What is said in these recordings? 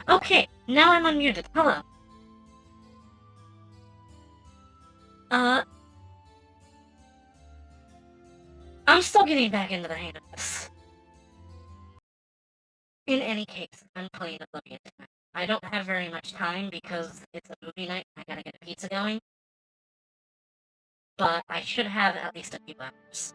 Okay, now I'm unmuted. Hello. I'm still getting back into the hang of this. In any case, I'm playing Oblivion tonight. I don't have very much time because it's a movie night and I gotta get a pizza going. But I should have at least a few hours.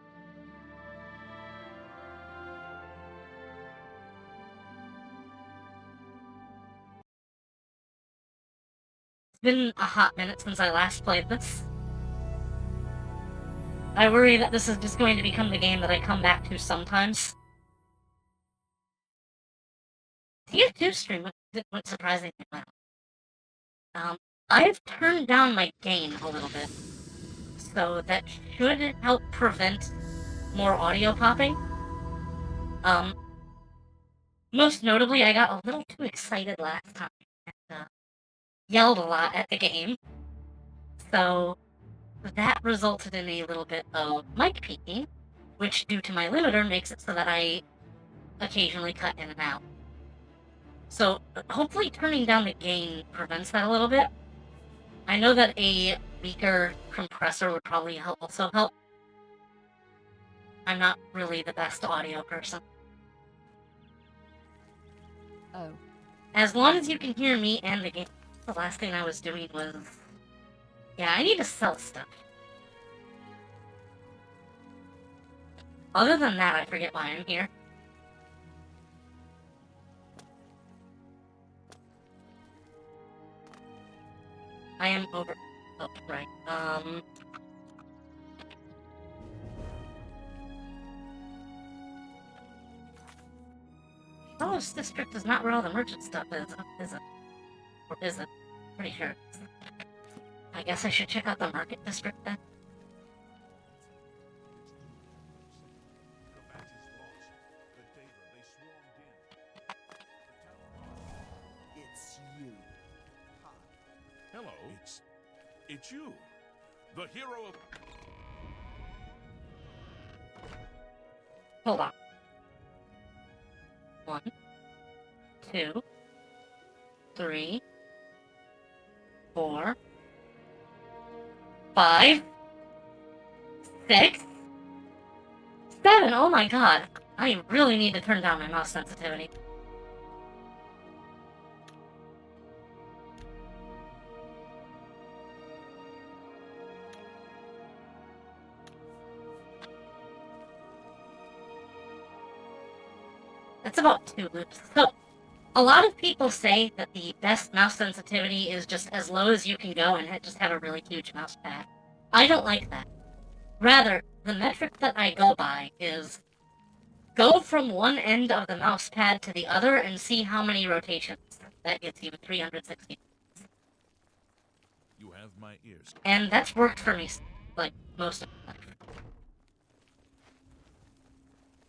It's been a hot minute since I last played this. I worry that this is just going to become the game that I come back to sometimes. TF2 stream went surprisingly well. I've turned down my gain a little bit, so that should help prevent more audio popping. Most notably, I got a little too excited last time and yelled a lot at the game, so that resulted in a little bit of mic peaking, which, due to my limiter, makes it so that I occasionally cut in and out. So hopefully turning down the gain prevents that a little bit. I know that a weaker compressor would probably also help. I'm not really the best audio person. Oh. As long as you can hear me and the game. The last thing I was doing was... Yeah, I need to sell stuff. Other than that, I forget why I'm here. I am over... Oh, right. This district is not where all the merchant stuff is it? Or is it? Pretty sure. I guess I should check out the market district then. It's you. Hello. It's you. The hero of... Hold on. 1, 2, 3, 4, 5, 6, 7. Oh my god. I really need to turn down my mouse sensitivity. That's about 2 loops. So, a lot of people say that the best mouse sensitivity is just as low as you can go and just have a really huge mouse pad. I don't like that. Rather, the metric that I go by is go from one end of the mouse pad to the other and see how many rotations that gets you 360. You have my ears. And that's worked for me, like, most of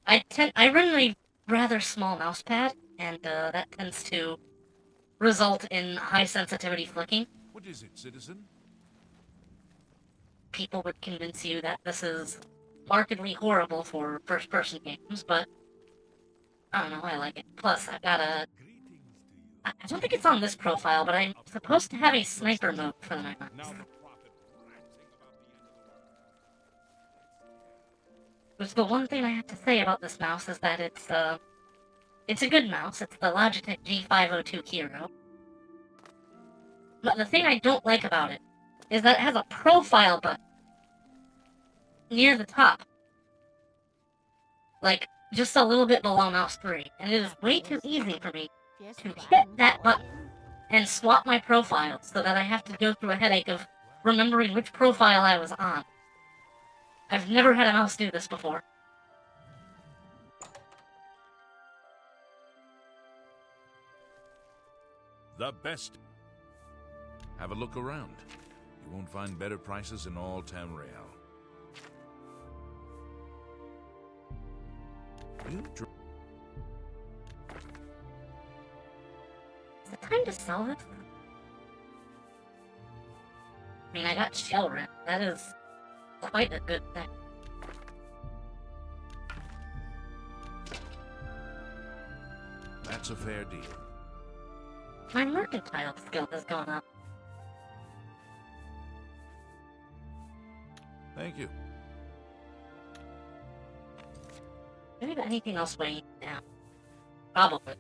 the time. I run a rather small mouse pad, and that tends to result in high sensitivity flicking. What is it, citizen? People would convince you that this is markedly horrible for first-person games, but I don't know, I like it. Plus, I've got a... I don't think it's on this profile, but I'm supposed to have a sniper mode for my mouse. Which the one thing I have to say about this mouse is that it's a good mouse. It's the Logitech G502 Hero. But the thing I don't like about it is that it has a profile button near the top. Like, just a little bit below mouse 3. And it is way too easy for me to hit that button and swap my profile so that I have to go through a headache of remembering which profile I was on. I've never had a mouse do this before. The best. Have a look around. You won't find better prices in all Tamriel. Is it time to sell this? I mean, I got shell rent. That is quite a good thing. That's a fair deal. My mercantile skill has gone up. Thank you. Do we have anything else weighing down? Probably.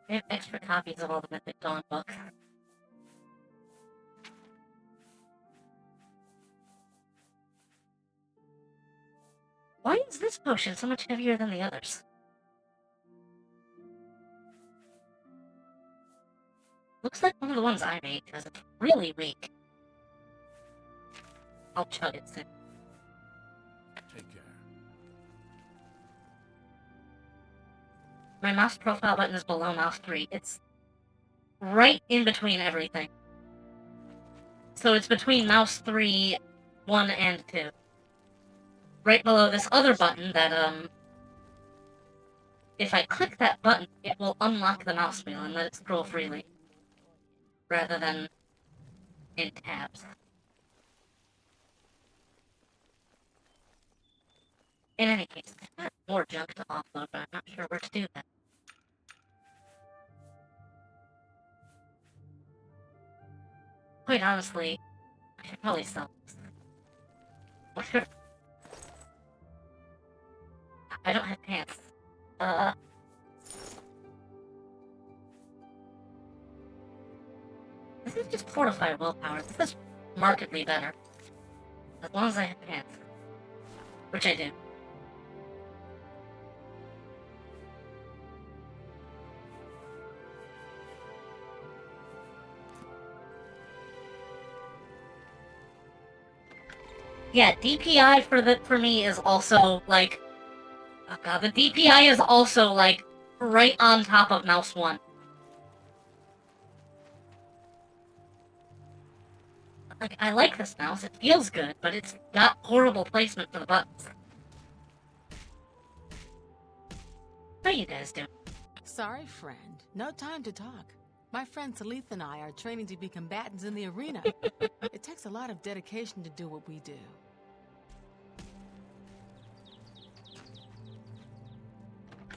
I have extra copies of all the Mythic Dawn books. Why is this potion so much heavier than the others? Looks like one of the ones I made, because it's really weak. I'll chug it soon. Take care. My mouse profile button is below mouse 3. It's right in between everything. So it's between mouse 3, 1, and 2. Right below this other button that, if I click that button, it will unlock the mouse wheel and let it scroll freely. Rather than in tabs. In any case, I've got more junk to offload, but I'm not sure where to do that. Quite honestly, I should probably sell this. Well, sure. I don't have pants. This is just fortified willpower. This is markedly better. As long as I have pants. Which I do. Yeah, DPI for me is also like, oh god, the DPI is also like right on top of mouse 1. Like, I like this mouse, it feels good, but it's got horrible placement for the buttons. How you guys doing? Sorry, friend. No time to talk. My friend Salith and I are training to be combatants in the arena. It takes a lot of dedication to do what we do.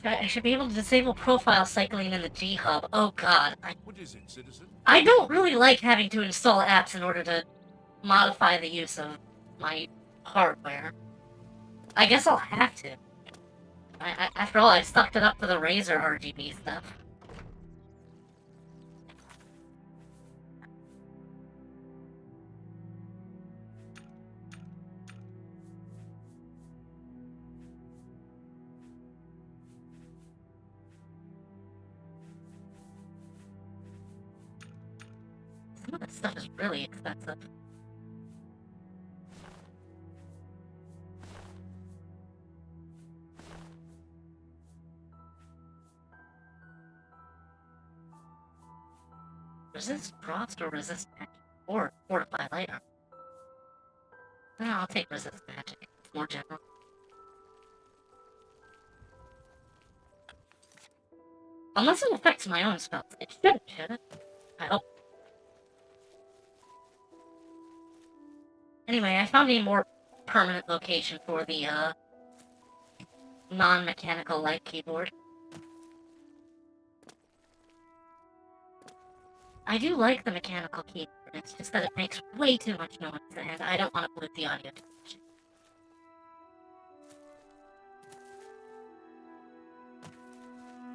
I should be able to disable profile cycling in the G-Hub. Oh god. What is it, citizen? I don't really like having to install apps in order to modify the use of my hardware. I guess I'll have to. After all, I sucked it up for the Razer RGB stuff. Some of this stuff is really expensive. Resist frost or resist magic? Or fortify lighter? No, I'll take resist magic. It's more general. Unless it affects my own spells. It shouldn't, should it? I hope. Anyway, I found a more permanent location for the, non-mechanical light keyboard. I do like the mechanical keyboard, it's just that it makes way too much noise, and I don't want to pollute the audio too much.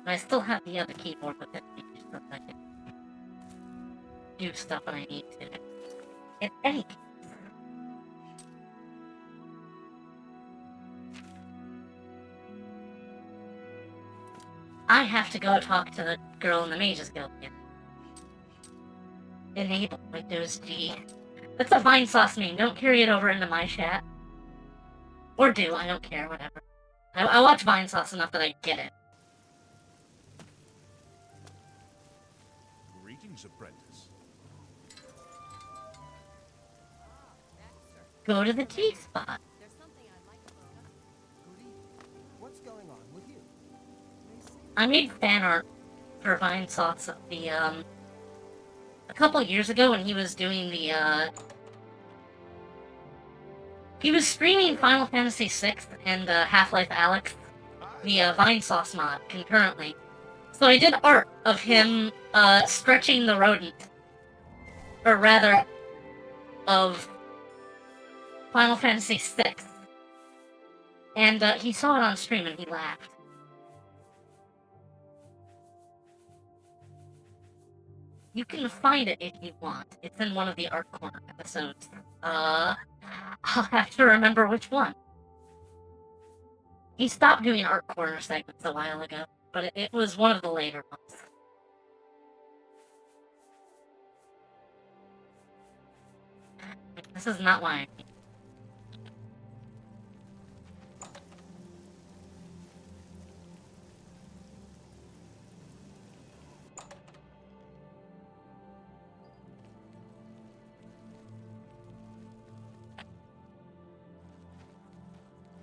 But I still have the other keyboard with it, so that I can do stuff when I need to. In any case, I have to go talk to the girl in the Mages Guild again. Enable Windows G. That's a Vine Sauce meme. Don't carry it over into my chat. Or do, I don't care, whatever. I watch Vine Sauce enough that I get it. Greetings, apprentice. Go to the G spot. What's going on with you? I made fan art for Vine Sauce of the, a couple years ago when he was doing the, He was streaming Final Fantasy VI and Half-Life Alyx via Vinesauce mod concurrently. So I did art of him stretching the rodent. Or rather, of Final Fantasy VI. And he saw it on stream and he laughed. You can find it if you want. It's in one of the Art Corner episodes. I'll have to remember which one. He stopped doing Art Corner segments a while ago, but it was one of the later ones. This is not why.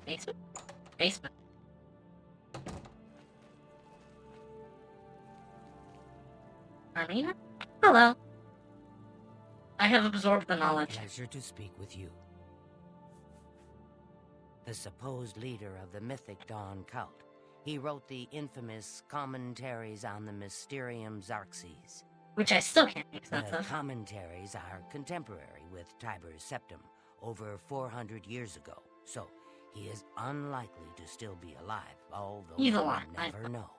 Basement? Basement. Armina? Hello. I have absorbed the knowledge. Pleasure to speak with you. The supposed leader of the Mythic Dawn cult. He wrote the infamous Commentaries on the Mysterium Xarxes. Which I still can't make sense The of. commentaries are contemporary with Tiber's Septum, over 400 years ago, so he is unlikely to still be alive, although He's you alive, never know.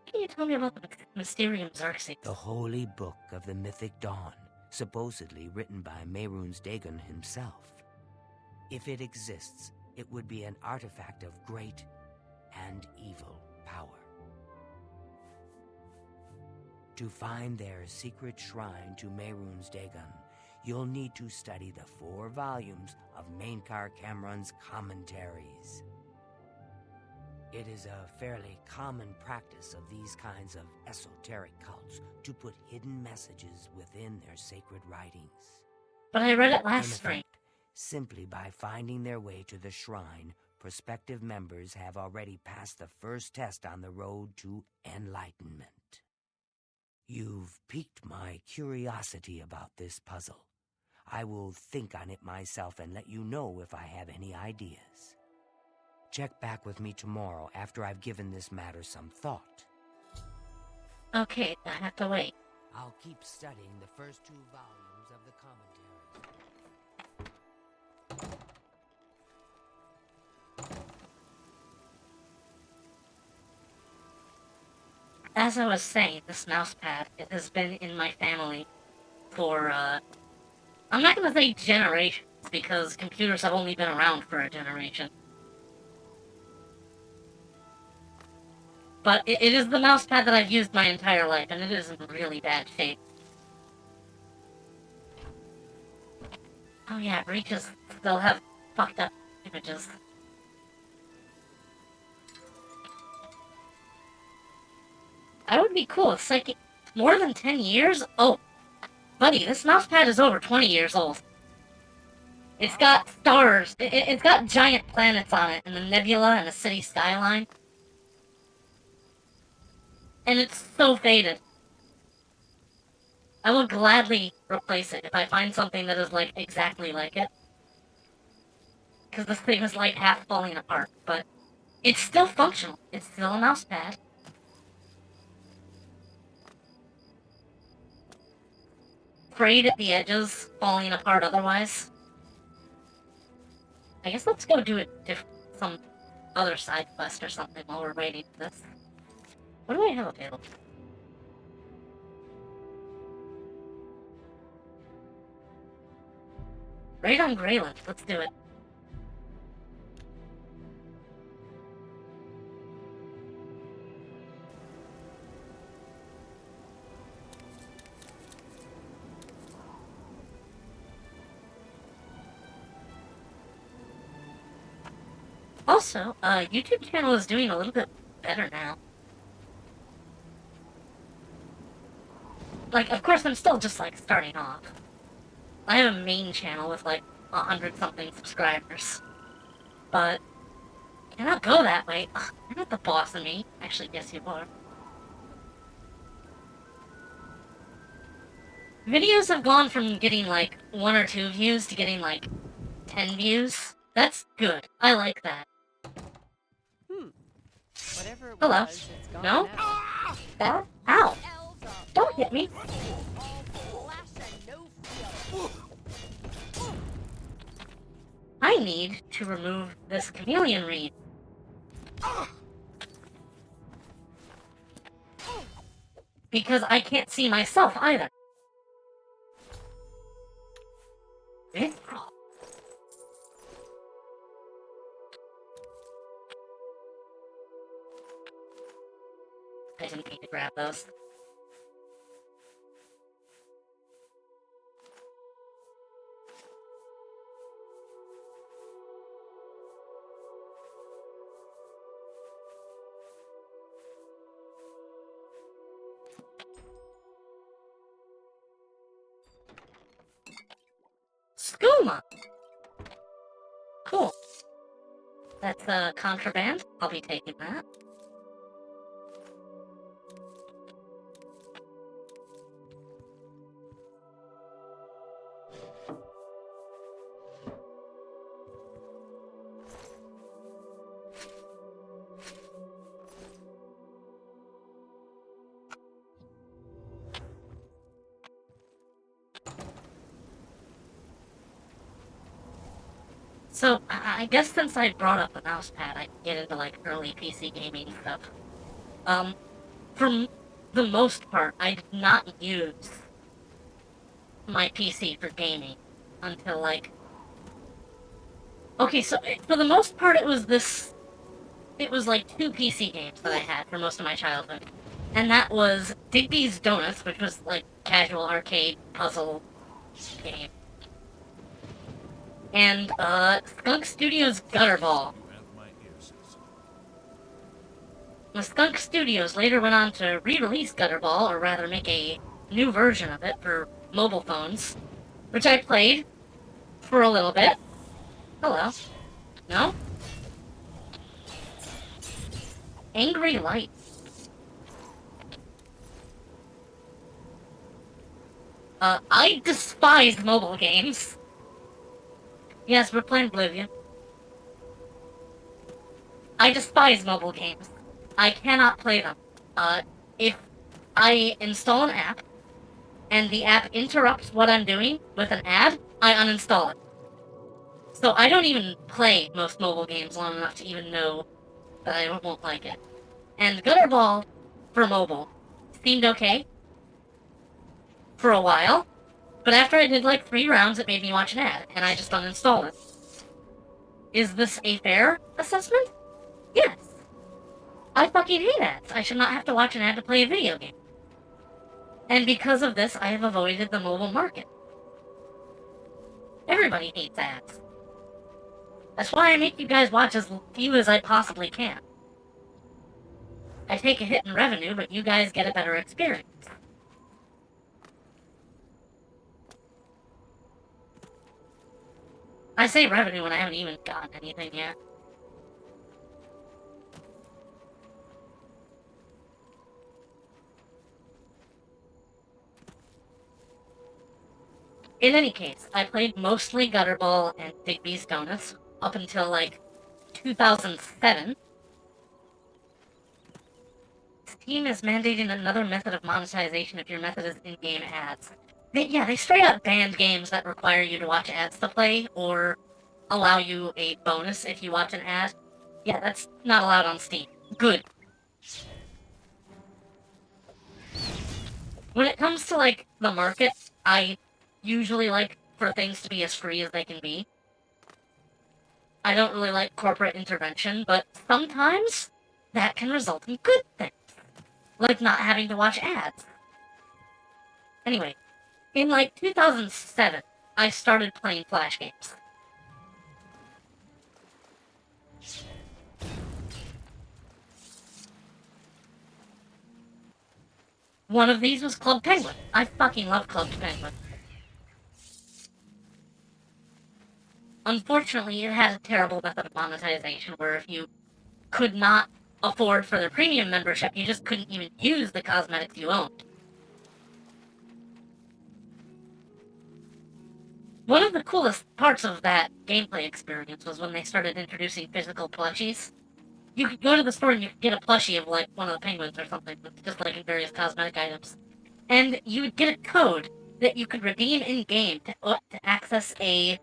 Can you tell me about the Mysterium Xarxes? The Holy Book of the Mythic Dawn, supposedly written by Mehrunes Dagon himself. If it exists, it would be an artifact of great and evil power. To find their secret shrine to Mehrunes Dagon, you'll need to study the 4 volumes of Mainkar Cameron's commentaries. It is a fairly common practice of these kinds of esoteric cults to put hidden messages within their sacred writings. But I read it In last spring. effect, simply by finding their way to the shrine, prospective members have already passed the first test on the road to enlightenment. You've piqued my curiosity about this puzzle. I will think on it myself and let you know if I have any ideas. Check back with me tomorrow after I've given this matter some thought. Okay, I have to wait. I'll keep studying the first 2 volumes of the commentaries. As I was saying, this mouse pad, it has been in my family for, I'm not gonna say generations, because computers have only been around for a generation. But it is the mouse pad that I've used my entire life, and it is in really bad shape. Oh yeah, breaches still have fucked up images. That would be cool. It's like more than 10 years? Oh, buddy, this mouse pad is over 20 years old. It's got stars. It's got giant planets on it, and a nebula and a city skyline. And it's so faded. I will gladly replace it if I find something that is, like, exactly like it. Because this thing is, like, half falling apart, but it's still functional. It's still a mouse pad. Frayed at the edges, falling apart otherwise. I guess let's go do some other side quest or something while we're waiting for this. What do I have available? Raid on Greyland. Let's do it. Also, YouTube channel is doing a little bit better now. Like, of course, I'm still just, like, starting off. I have a main channel with, like, 100-something subscribers. But, you cannot go that way. Ugh, you're not the boss of me. Actually, yes, you are. Videos have gone from getting like 1 or 2 views to getting like 10 views. That's good. I like that. Whatever it Hello. was, it's gone No? now. That? Ow! Don't hit me. I need to remove this chameleon reed. Because I can't see myself either. I didn't mean to grab those. Skooma! Cool. That's contraband. I'll be taking that. So, I guess since I brought up the mousepad, I can get into, like, early PC gaming stuff. For the most part, I did not use my PC for gaming until, like... Okay, so, for the most part, it was like 2 PC games that I had for most of my childhood. And that was Digby's Donuts, which was, like, casual arcade puzzle game. And, Skunk Studios Gutterball. You have my ears. The Skunk Studios later went on to re-release Gutterball, or rather make a new version of it for mobile phones, which I played for a little bit. Hello. No? Angry Light. I despise mobile games. Yes, we're playing Oblivion. I despise mobile games. I cannot play them. If I install an app, and the app interrupts what I'm doing with an ad, I uninstall it. So I don't even play most mobile games long enough to even know that I won't like it. And Gutterball, for mobile, seemed okay for a while, but after I did like 3 rounds, it made me watch an ad, and I just uninstalled it. Is this a fair assessment? Yes. I fucking hate ads. I should not have to watch an ad to play a video game. And because of this, I have avoided the mobile market. Everybody hates ads. That's why I make you guys watch as few as I possibly can. I take a hit in revenue, but you guys get a better experience. I say revenue when I haven't even gotten anything yet. In any case, I played mostly Gutterball and Digby's Donuts up until, like, 2007. Steam is mandating another method of monetization if your method is in-game ads. They straight up banned games that require you to watch ads to play, or allow you a bonus if you watch an ad. Yeah, that's not allowed on Steam. Good. When it comes to, like, the market, I usually like for things to be as free as they can be. I don't really like corporate intervention, but sometimes that can result in good things. Like not having to watch ads. Anyway, in like 2007, I started playing Flash games. One of these was Club Penguin. I fucking love Club Penguin. Unfortunately, it had a terrible method of monetization where if you could not afford for the premium membership, you just couldn't even use the cosmetics you owned. One of the coolest parts of that gameplay experience was when they started introducing physical plushies. You could go to the store and you could get a plushie of, like, one of the penguins or something, with just, like, various cosmetic items. And you would get a code that you could redeem in-game to access a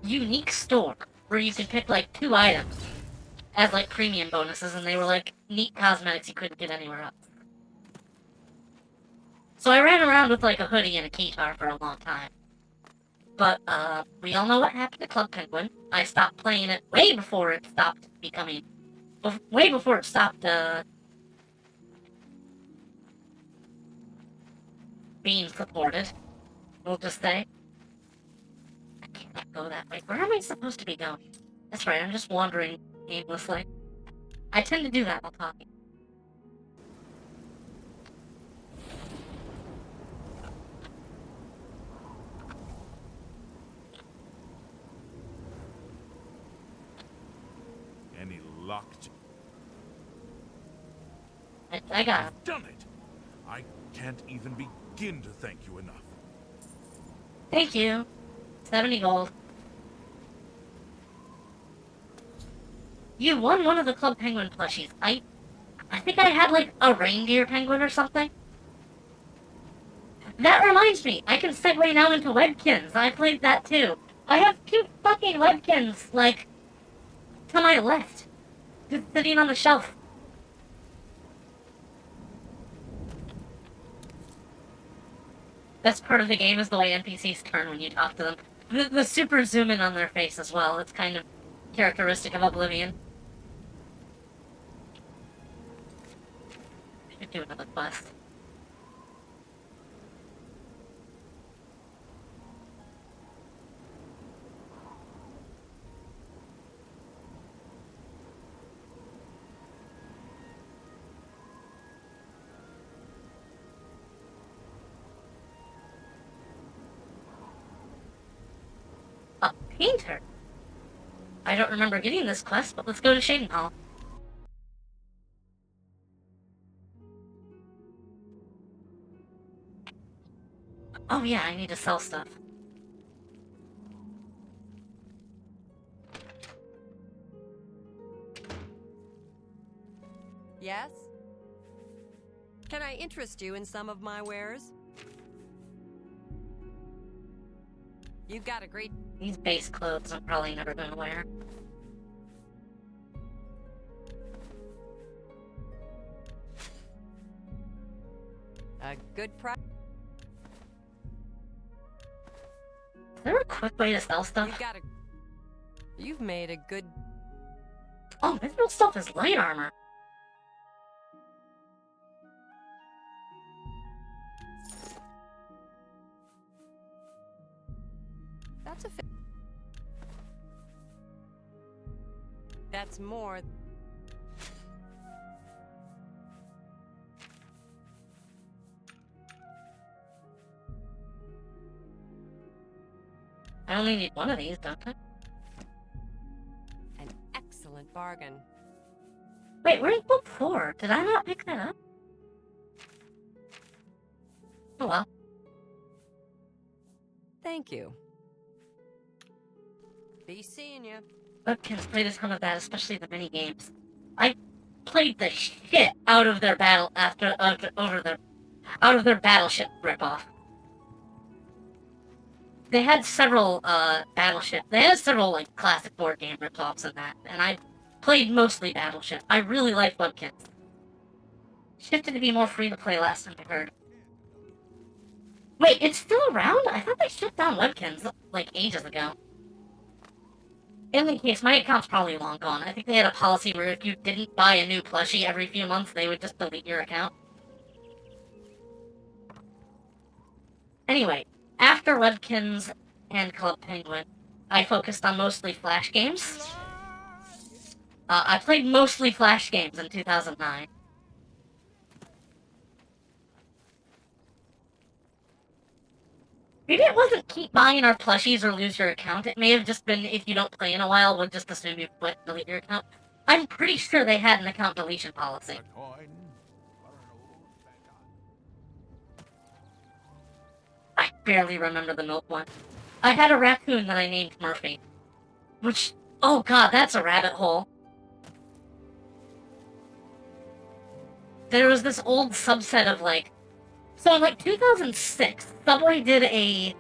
unique store where you could pick, like, 2 items as, like, premium bonuses, and they were, like, neat cosmetics you couldn't get anywhere else. So I ran around with, like, a hoodie and a keytar for a long time. But, we all know what happened to Club Penguin. I stopped playing it way before it stopped becoming... way before it stopped, being supported. We'll just say. I can't go that way. Where am I supposed to be going? That's right, I'm just wandering aimlessly. I tend to do that while talking. Any luck? I got him. I've done it! I can't even begin to thank you enough. Thank you. 70 gold. You won one of the Club Penguin plushies. I think I had, like, a reindeer penguin or something. That reminds me, I can segue now into Webkins. I played that too. I have 2 fucking Webkins, like, to my left. Just sitting on the shelf. Best part of the game is the way NPCs turn when you talk to them. The super zoom in on their face as well. It's kind of characteristic of Oblivion. I should do another quest. A painter? I don't remember getting this quest, but let's go to Shaden Hall. Oh yeah, I need to sell stuff. Yes? Can I interest you in some of my wares? You've got a great... These base clothes I'm probably never gonna wear. a good price. Is there a quick way to sell stuff? You've made a good... Oh, mithril stuff is light armor. That's a... That's more... I only need one of these, don't I? An excellent bargain. Wait, where's book 4? Did I not pick that up? Oh well. Thank you. Be seeing you. Webkins played a ton of that, especially the mini games. I played the shit out of their battle out of their battleship ripoff. They had several like classic board game ripoffs in that, and I played mostly Battleship. I really like Webkins. Shifted to be more free to play last time I heard. Wait, it's still around? I thought they shut down Webkins like ages ago. In any case, my account's probably long gone. I think they had a policy where if you didn't buy a new plushie every few months, they would just delete your account. Anyway, after Webkins and Club Penguin, I focused on mostly Flash games. I played mostly Flash games in 2009. Maybe it wasn't keep buying our plushies or lose your account. It may have just been if you don't play in a while, we'll just assume you quit and delete your account. I'm pretty sure they had an account deletion policy. I barely remember the milk one. I had a raccoon that I named Murphy. Which, oh god, that's a rabbit hole. There was this old subset of, like... So in, like, 2006, Subway did a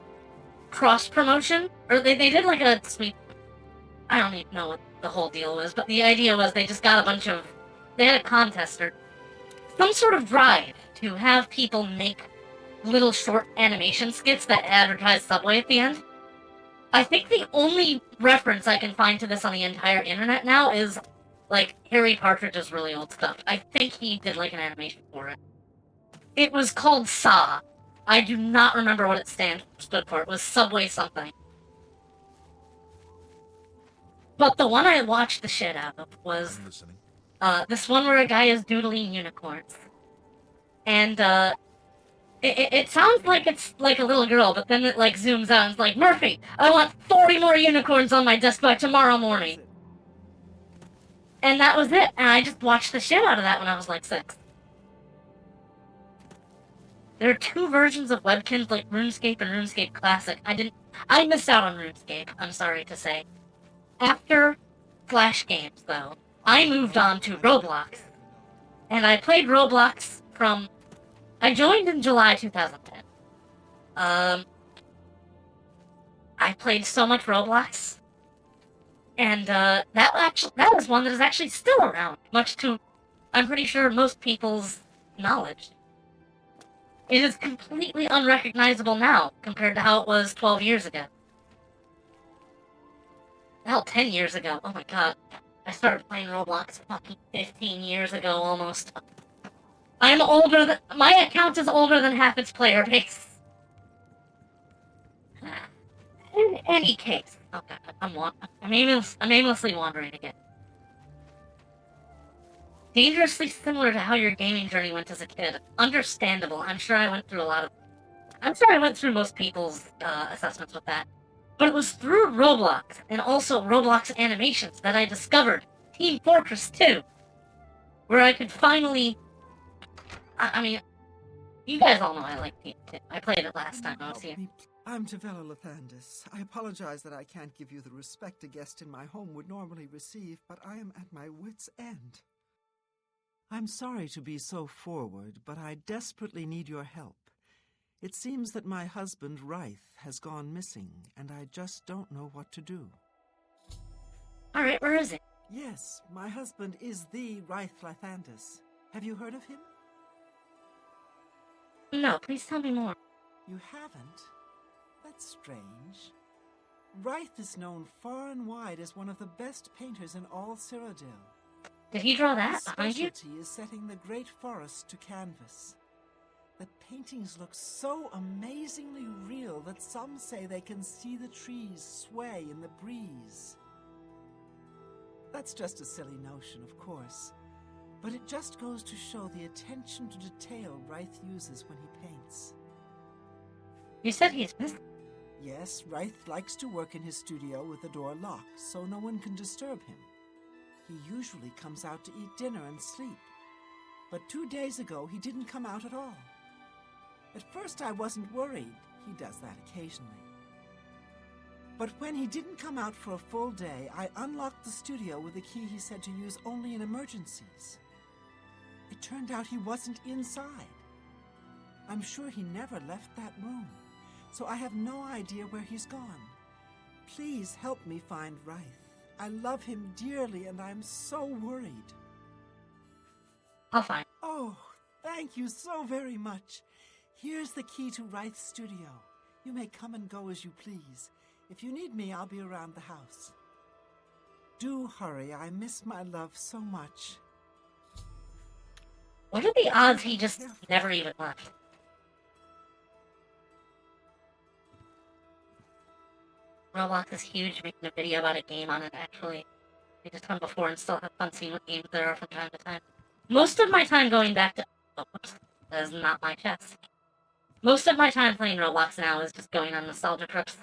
cross-promotion, or they did, like, a sweet... I don't even know what the whole deal was, but the idea was they just got a bunch of... They had a contest, or some sort of drive, to have people make little short animation skits that advertise Subway at the end. I think the only reference I can find to this on the entire internet now is, like, Harry Partridge's really old stuff. I think he did, like, an animation for it. It was called SA. I do not remember what it stood for. It was Subway something. But the one I watched the shit out of was, I'm listening. this one where a guy is doodling unicorns. And, it sounds like it's like a little girl, but then it, like, zooms out and it's like, Murphy, I want 40 more unicorns on my desk by tomorrow morning. And that was it, and I just watched the shit out of that when I was, like, 6. There are 2 versions of Webkins, like RuneScape and RuneScape Classic. I missed out on RuneScape, I'm sorry to say. After Flash games, though, I moved on to Roblox. And I played Roblox from... I joined in July 2010. I played so much Roblox. And, that was one that is actually still around, much to, I'm pretty sure, most people's knowledge. It is completely unrecognizable now, compared to how it was 12 years ago. Hell, 10 years ago. Oh my god. I started playing Roblox fucking 15 years ago, almost. I'm older than... My account is older than half its player base. In any case... Oh god, I'm aimlessly wandering again. Dangerously similar to how your gaming journey went as a kid. Understandable. I'm sure I went through most people's assessments with that. But it was through Roblox, and also Roblox animations, that I discovered Team Fortress 2. Where I could finally... I mean, you guys all know I like Team 2. I played it last time I was here. I'm Tavella Lathandis. I apologize that I can't give you the respect a guest in my home would normally receive, but I am at my wit's end. I'm sorry to be so forward, but I desperately need your help. It seems that my husband, Reith, has gone missing, and I just don't know what to do. Alright, where is it? Yes, my husband is the Reith Lathandis. Have you heard of him? No, please tell me more. You haven't? That's strange. Reith is known far and wide as one of the best painters in all Cyrodiil. Did he draw that His behind you? specialty is setting the great forest to canvas. The paintings look so amazingly real that some say they can see the trees sway in the breeze. That's just a silly notion, of course, but it just goes to show the attention to detail Reith uses when he paints. You said he's missing. Yes, Reith likes to work in his studio with the door locked, so no one can disturb him. He usually comes out to eat dinner and sleep. But 2 days ago, he didn't come out at all. At first, I wasn't worried. He does that occasionally. But when he didn't come out for a full day, I unlocked the studio with a key he said to use only in emergencies. It turned out he wasn't inside. I'm sure he never left that room, so I have no idea where he's gone. Please help me find Reith. I love him dearly, and I'm so worried. I'll find. Oh, thank you so very much. Here's the key to Reith's studio. You may come and go as you please. If you need me, I'll be around the house. Do hurry. I miss my love so much. What are the odds he just never even left? Roblox is huge, making a video about a game on it, actually. I just done before and still have fun seeing what games there are from time to time. Most of my time going back to... Oh, whoops. That is not my chest. Most of my time playing Roblox now is just going on nostalgia trips.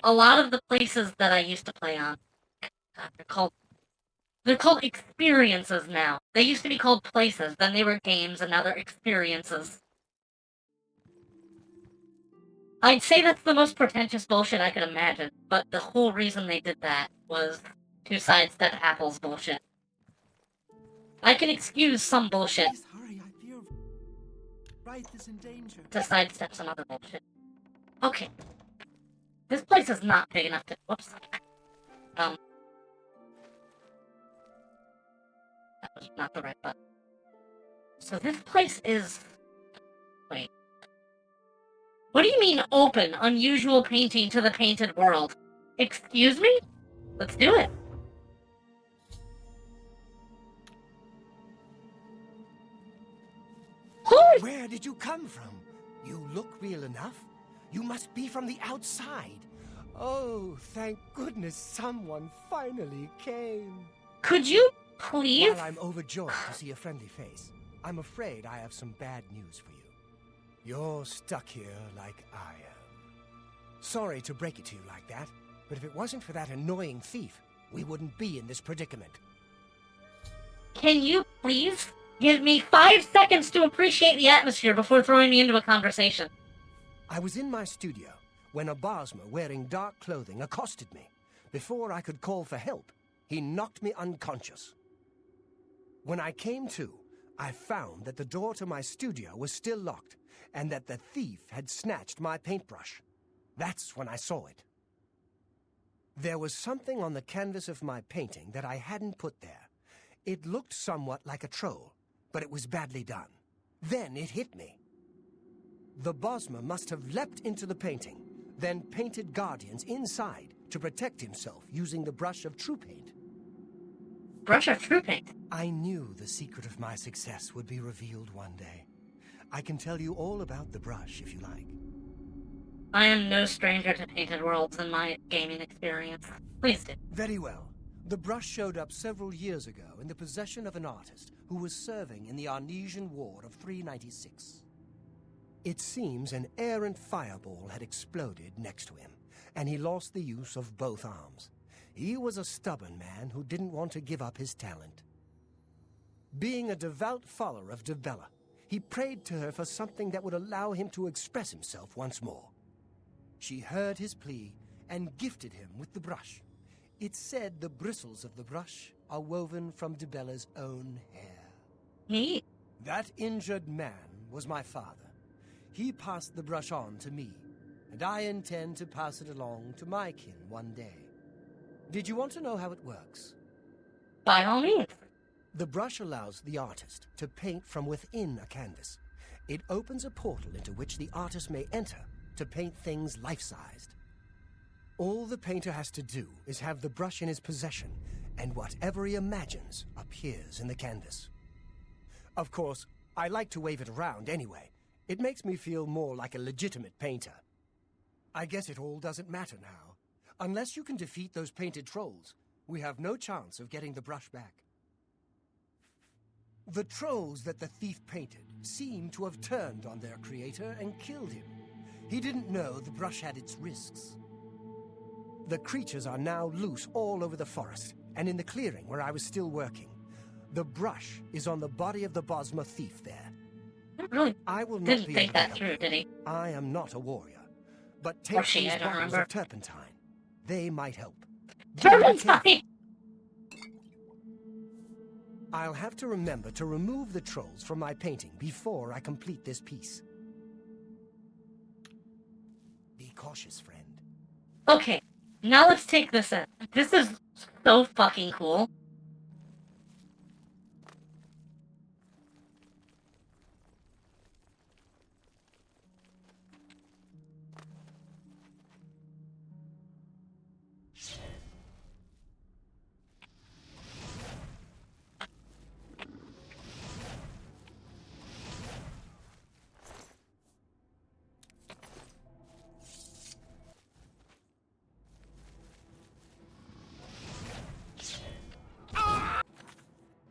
A lot of the places that I used to play on... They're called experiences now. They used to be called places, then they were games, and now they're experiences. I'd say that's the most pretentious bullshit I could imagine, but the whole reason they did that was to sidestep Apple's bullshit. I can excuse some bullshit Please hurry, I fear Wraith is in danger. to sidestep some other bullshit. Okay. This place is not big enough to... Whoops. That was not the right button. So this place is... Wait. What do you mean open, unusual painting to the painted world? Excuse me? Let's do it. Holy... Where did you come from? You look real enough. You must be from the outside. Oh, thank goodness someone finally came. Could you please... While I'm overjoyed to see a friendly face, I'm afraid I have some bad news for you. You're stuck here like I am. Sorry to break it to you like that, but if it wasn't for that annoying thief, we wouldn't be in this predicament. Can you please give me 5 seconds to appreciate the atmosphere before throwing me into a conversation? I was in my studio when a Bosmer wearing dark clothing accosted me. Before I could call for help, he knocked me unconscious. When I came to, I found that the door to my studio was still locked, and that the thief had snatched my paintbrush. That's when I saw it. There was something on the canvas of my painting that I hadn't put there. It looked somewhat like a troll, but it was badly done. Then it hit me. The Bosmer must have leapt into the painting, then painted guardians inside to protect himself using the brush of true paint. Brush of true paint? I knew the secret of my success would be revealed one day. I can tell you all about the brush if you like. I am no stranger to painted worlds in my gaming experience. Please do. Very well. The brush showed up several years ago in the possession of an artist who was serving in the Arnesian War of 396. It seems an errant fireball had exploded next to him, and he lost the use of both arms. He was a stubborn man who didn't want to give up his talent. Being a devout follower of Dibella, he prayed to her for something that would allow him to express himself once more. She heard his plea and gifted him with the brush. It's said the bristles of the brush are woven from Dibella's own hair. Neat. That injured man was my father. He passed the brush on to me, and I intend to pass it along to my kin one day. Did you want to know how it works? By all means. The brush allows the artist to paint from within a canvas. It opens a portal into which the artist may enter to paint things life-sized. All the painter has to do is have the brush in his possession, and whatever he imagines appears in the canvas. Of course, I like to wave it around anyway. It makes me feel more like a legitimate painter. I guess it all doesn't matter now. Unless you can defeat those painted trolls, we have no chance of getting the brush back. The trolls that the thief painted seem to have turned on their creator and killed him. He didn't know the brush had its risks. The creatures are now loose all over the forest, and in the clearing where I was still working. The brush is on the body of the Bosmer thief there. Really I will not didn't be think able to that help through, you. did he? I am not a warrior. But Or take she, these I don't bottles remember. of turpentine. They might help. Be careful. Turpentine! I'll have to remember to remove the trolls from my painting before I complete this piece. Be cautious, friend. Okay, now let's take this in. This is so fucking cool.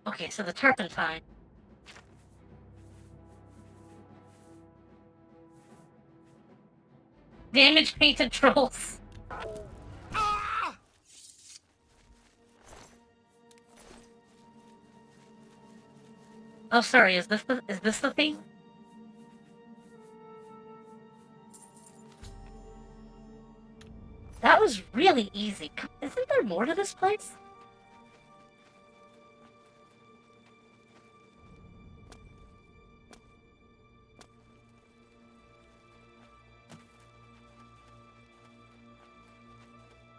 Okay, so the turpentine. Damage painted trolls. Oh, sorry, is this the thing? is really easy. Isn't there more to this place?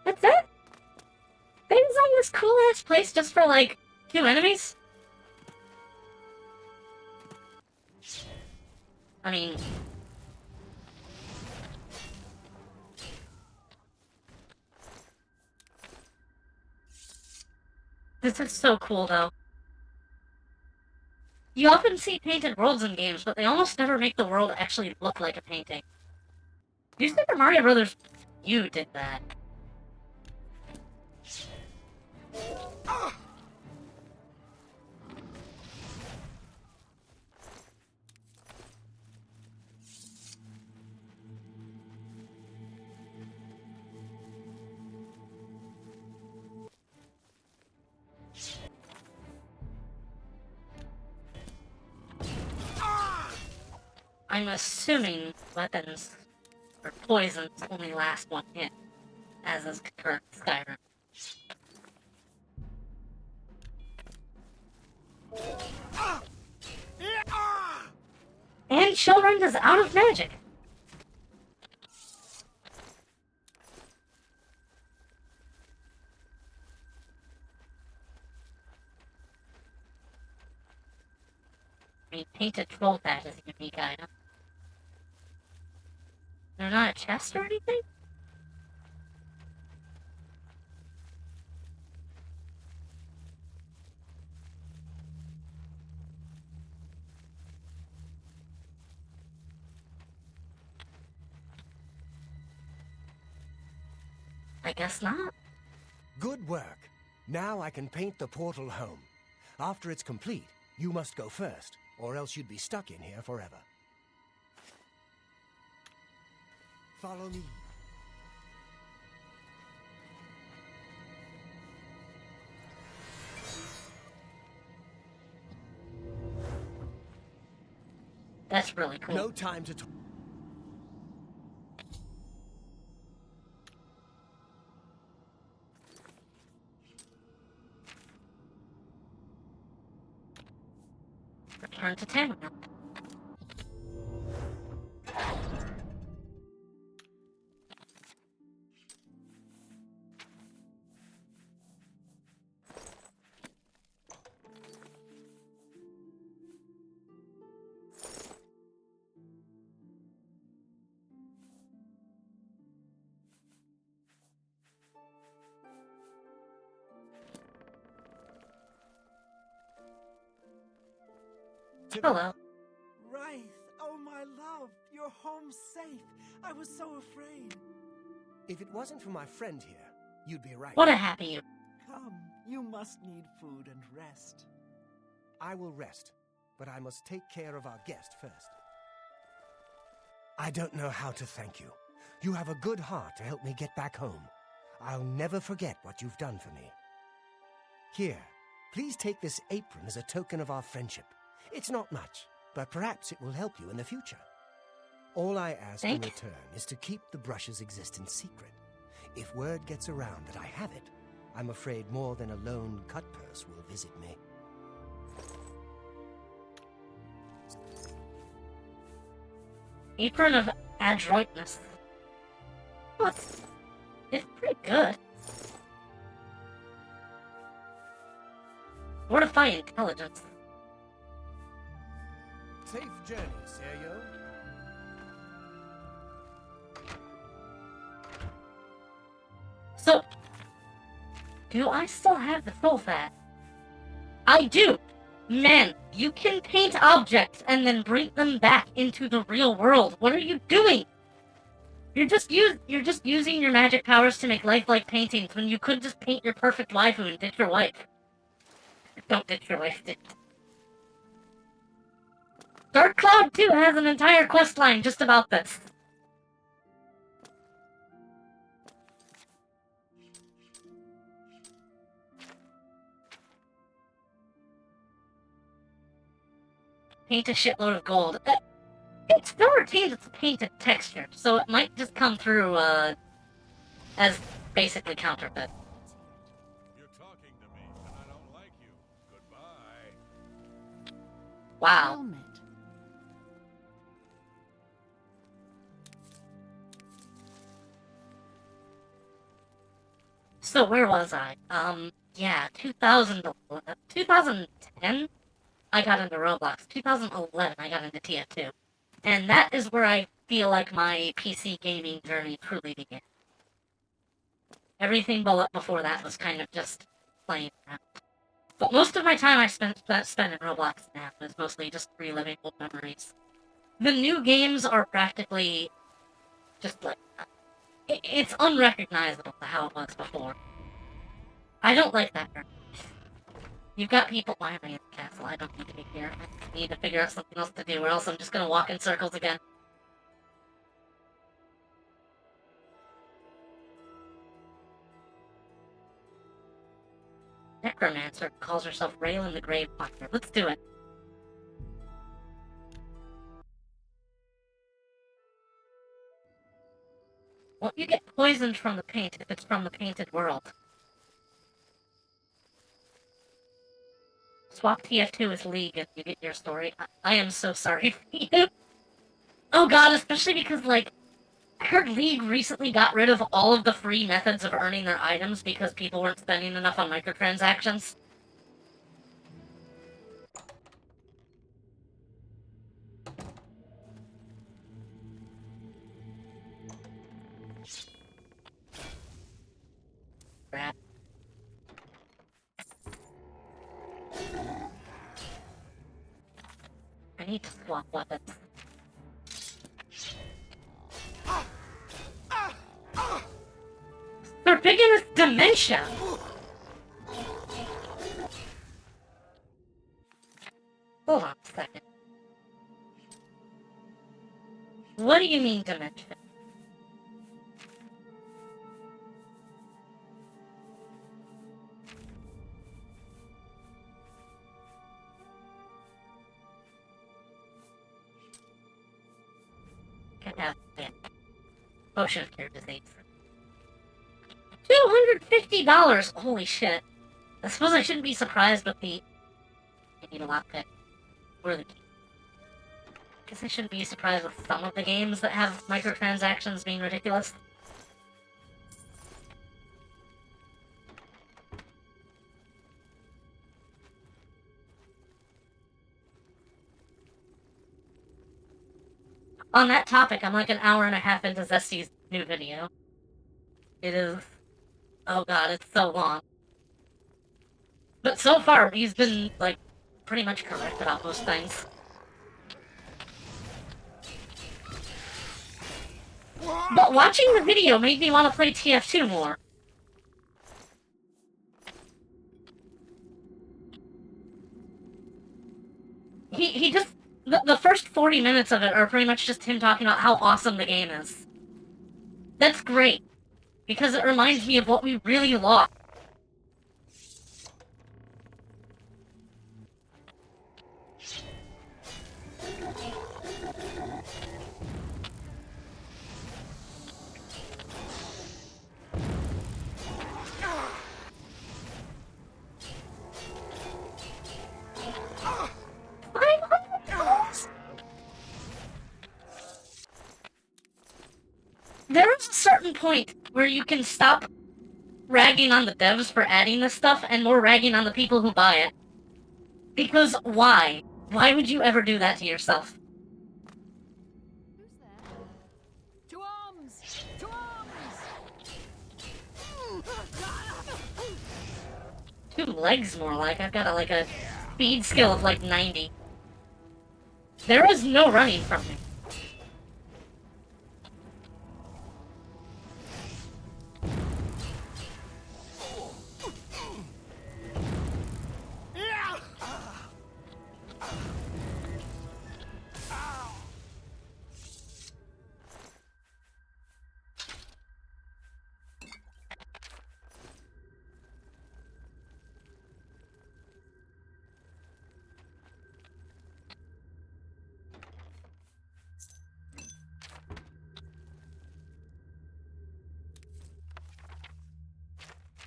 That's it? They designed this cool-ass place just for, like, 2 enemies? I mean... This is so cool, though. You often see painted worlds in games, but they almost never make the world actually look like a painting. New Super Mario Bros. U did that. I'm assuming weapons or poisons only last 1 hit, as is current Skyrim. And Shellrun is out of magic. I mean, painted troll patch is a unique item. They're not a chest or anything? I guess not. Good work. Now I can paint the portal home. After it's complete, you must go first, or else you'd be stuck in here forever. Follow me. That's really cool. No time to talk. Return to town. Hello. Wraith, oh my love, you're home safe. I was so afraid. If it wasn't for my friend here, you'd be right. What a happy you. Come, you must need food and rest. I will rest, but I must take care of our guest first. I don't know how to thank you. You have a good heart to help me get back home. I'll never forget what you've done for me. Here, please take this apron as a token of our friendship. It's not much, but perhaps it will help you in the future. All I ask in return is to keep the brush's existence secret. If word gets around that I have it, I'm afraid more than a lone cut purse will visit me. Apron of Adroitness. Oh, it's pretty good. Fortify Intelligence. Safe journey, Sergio. So, do I still have the soul fat? I do! Man, you can paint objects and then bring them back into the real world. What are you doing? You're just using your magic powers to make lifelike paintings when you could just paint your perfect waifu and ditch your wife. Don't ditch your wife, Dark Cloud 2 has an entire questline just about this. Paint a shitload of gold. It still retains its painted texture, so it might just come through, as basically counterfeit. You're talking to me, and I don't like you. Goodbye. Wow. Helmet. So where was I? Yeah, 2010, I got into Roblox. 2011, I got into TF2. And that is where I feel like my PC gaming journey truly began. Everything before that was kind of just playing around. But most of my time I spent in Roblox now is mostly just reliving old memories. The new games are practically just like... It's unrecognizable to how it was before. I don't like that very much. You've got people behind me in the castle. I don't need to be here. I need to figure out something else to do, or else I'm just gonna walk in circles again. Necromancer calls herself Raylan the Grave Hunter. Let's do it. Well, you get poisoned from the paint if it's from the painted world. Swap TF2 with League and you get your story. I am so sorry for you. Oh god, especially because, like, I heard League recently got rid of all of the free methods of earning their items because people weren't spending enough on microtransactions. Crap. I need to swap weapons. They're big in this dementia! Hold on a second. What do you mean dementia? Potion of Cure Disease. $250! Holy shit. I suppose I shouldn't be surprised with the... I need a lockpick. Where the key? Guess I shouldn't be surprised with some of the games that have microtransactions being ridiculous. On that topic, I'm like an hour and a half into Zesty's new video. It is... Oh god, it's so long. But so far, he's been, like, pretty much correct about most things. But watching the video made me want to play TF2 more. He just... The first 40 minutes of it are pretty much just him talking about how awesome the game is. That's great. Because it reminds me of what we really lost. There is a certain point where you can stop ragging on the devs for adding this stuff and more ragging on the people who buy it. Because why? Why would you ever do that to yourself? Who's there? To arms! To arms! 2 legs more like. I've got a speed skill of like 90. There is no running from me.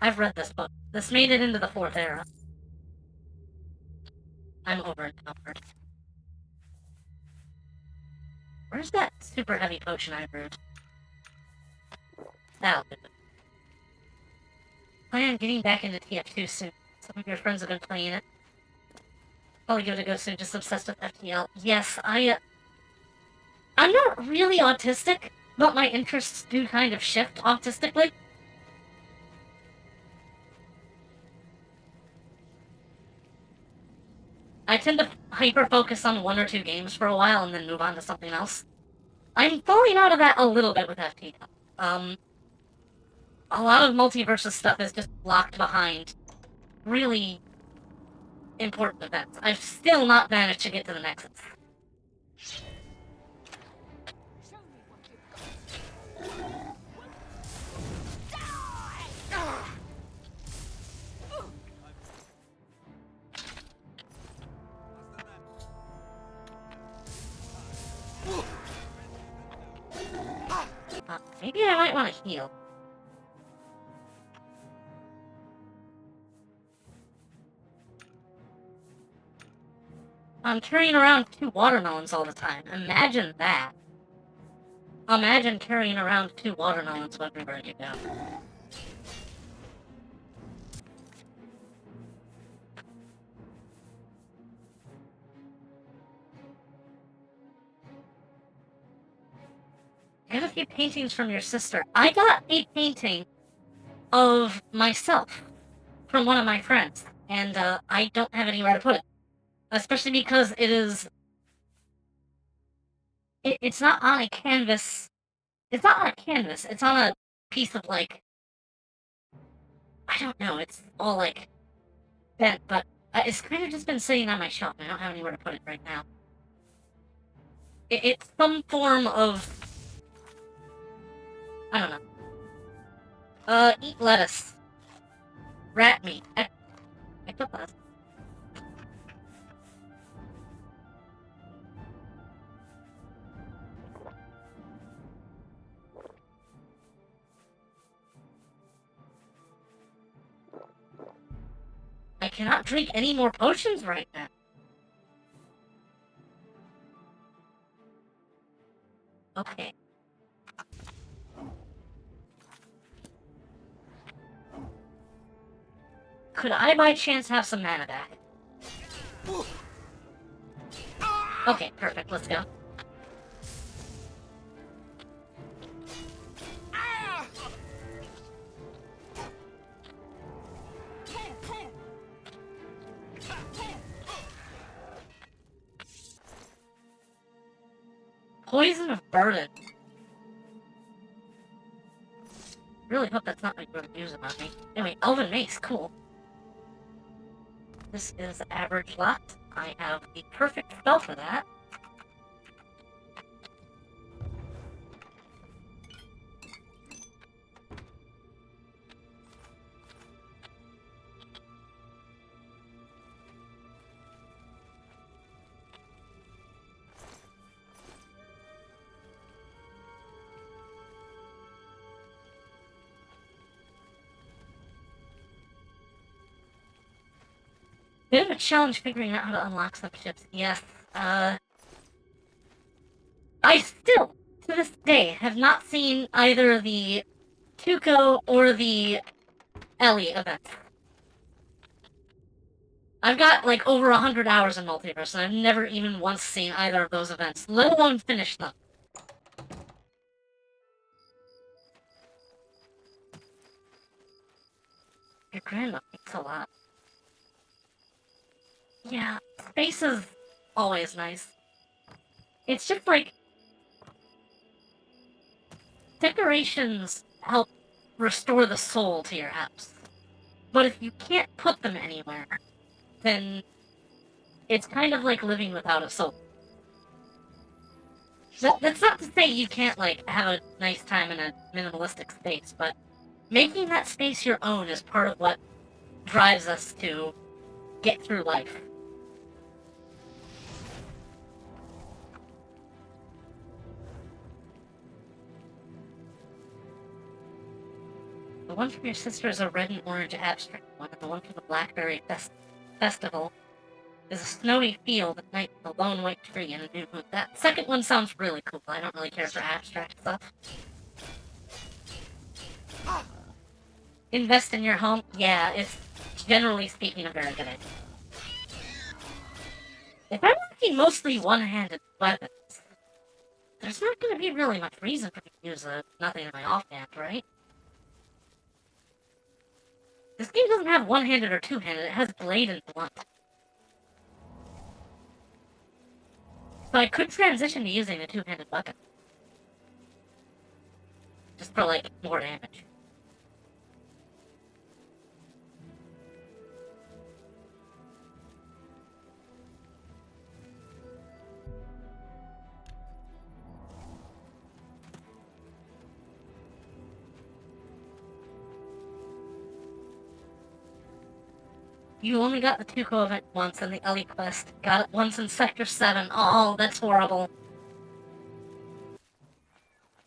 I've read this book. This made it into the 4th era. I'm over it now first. Where's that super heavy potion I brewed? That'll do it. Plan on getting back into TF2 soon. Some of your friends have been playing it. Probably give it a go soon, just obsessed with FTL. Yes, I'm not really autistic, but my interests do kind of shift autistically. I tend to hyper-focus on 1 or 2 games for a while and then move on to something else. I'm falling out of that a little bit with FTL. A lot of multiversus stuff is just locked behind really important events. I've still not managed to get to the Nexus. Show me what you've got. Maybe I might want to heal. I'm carrying around 2 watermelons all the time. Imagine that. Imagine carrying around 2 watermelons everywhere you go. I have a few paintings from your sister. I got a painting of myself from one of my friends, and I don't have anywhere to put it. Especially because it is... It's not on a canvas. It's not on a canvas. It's on a piece of, like... I don't know. It's all, like, bent, but it's kind of just been sitting on my shelf. I don't have anywhere to put it right now. It's some form of... I don't know. Eat lettuce. Rat meat. Ectoplasm. I cannot drink any more potions right now. Okay. Could I by chance have some mana back? Okay, perfect, let's go. Poison of Burden. Really hope that's not what you're gonna use about me. Anyway, Elven Mace, cool. This is average lot. I have the perfect spell for that. Bit of a challenge figuring out how to unlock some ships. Yes, I still, to this day, have not seen either the Tuco or the Ellie events. I've got, like, over 100 hours in Multiverse, and I've never even once seen either of those events, let alone finish them. Your grandma thanks a lot. Yeah, space is always nice. It's just like... decorations help restore the soul to your house. But if you can't put them anywhere, then it's kind of like living without a soul. That's not to say you can't, like, have a nice time in a minimalistic space, but making that space your own is part of what drives us to get through life. one from your sister is a red and orange abstract one, and the one from the Blackberry Festival is a snowy field at night with a lone white tree and a new moon. That second one sounds really cool. I don't really care for abstract stuff. Invest in your home? Yeah, it's generally speaking a very good idea. If I'm working mostly one-handed weapons, there's not going to be really much reason for me to use nothing in my offhand, right? This game doesn't have one-handed or two-handed, it has blade and blunt. So I could transition to using a two-handed weapon. Just for, like, more damage. You only got the Tuco event once in the Ellie quest. Got it once in Sector 7. Oh, that's horrible.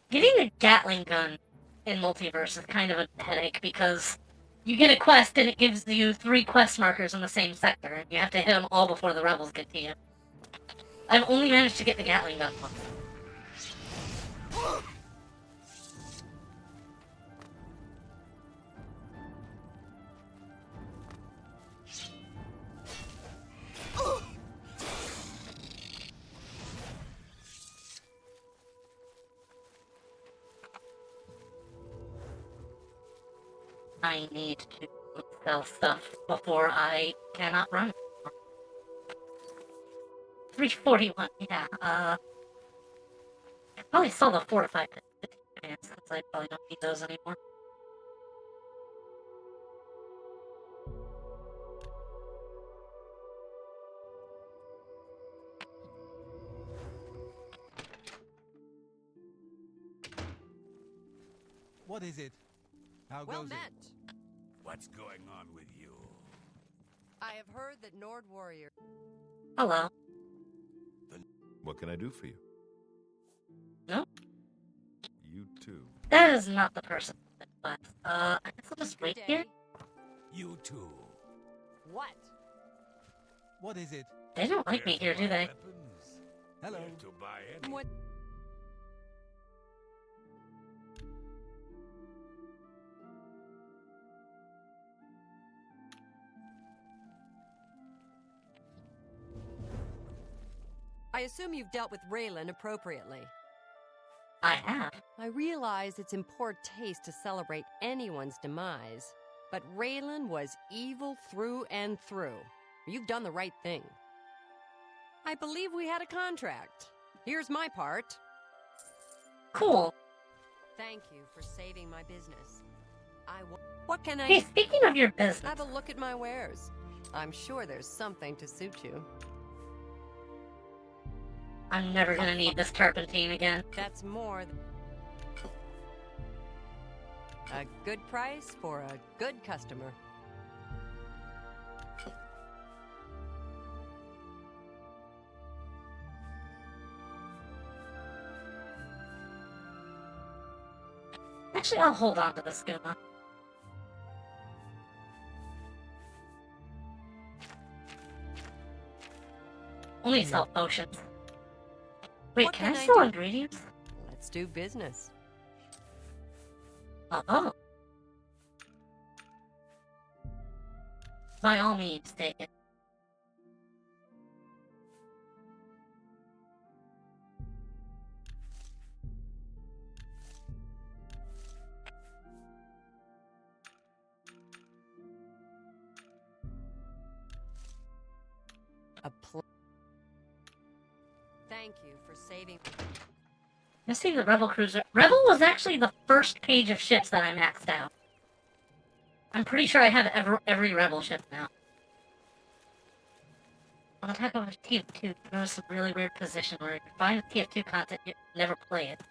Getting a Gatling gun in Multiverse is kind of a headache because you get a quest and it gives you 3 quest markers in the same sector, and you have to hit them all before the rebels get to you. I've only managed to get the Gatling gun once. I need to sell stuff before I cannot run anymore. 341, yeah, I probably sell the 4 to 5 pants since I probably don't need those anymore. What is it? How Well goes met. it? What's going on with you? I have heard that Nord Warrior. Hello. What can I do for you? No? You too. That is not the person. But, I guess I'll just wait Good here. day. You too. What? What is it? They don't like me here, do they? Weapons. Hello. Where to buy any? What? I assume you've dealt with Raylan appropriately. I have. I realize it's in poor taste to celebrate anyone's demise, but Raylan was evil through and through. You've done the right thing. I believe we had a contract. Here's my part. Cool. Thank you for saving my business. What can Hey, I... speaking of your business, Have a look at my wares. I'm sure there's something to suit you. I'm never gonna need this turpentine again. That's more than... A good price for a good customer. Actually, I'll hold on to the skooma. Only sell potions. Wait, What can I can I sell do? ingredients? Let's do business. Oh. By all means, take it. Thank you for saving... Let's see the Rebel Cruiser. Rebel was actually the first page of ships that I maxed out. I'm pretty sure I have every Rebel ship now. On attack of TF2, you notice a really weird position where you find the TF2 content, you never play it.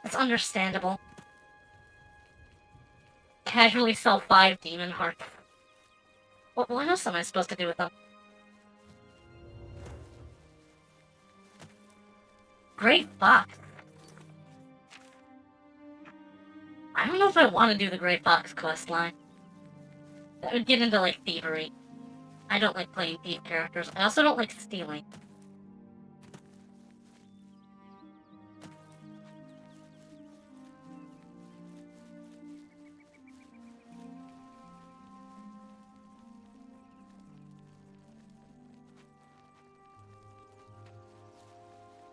That's understandable. Casually sell 5 demon hearts. What else am I supposed to do with them? Great box. I don't know if I want to do the Gray Fox quest line. That would get into, like, thievery. I don't like playing thief characters. I also don't like stealing.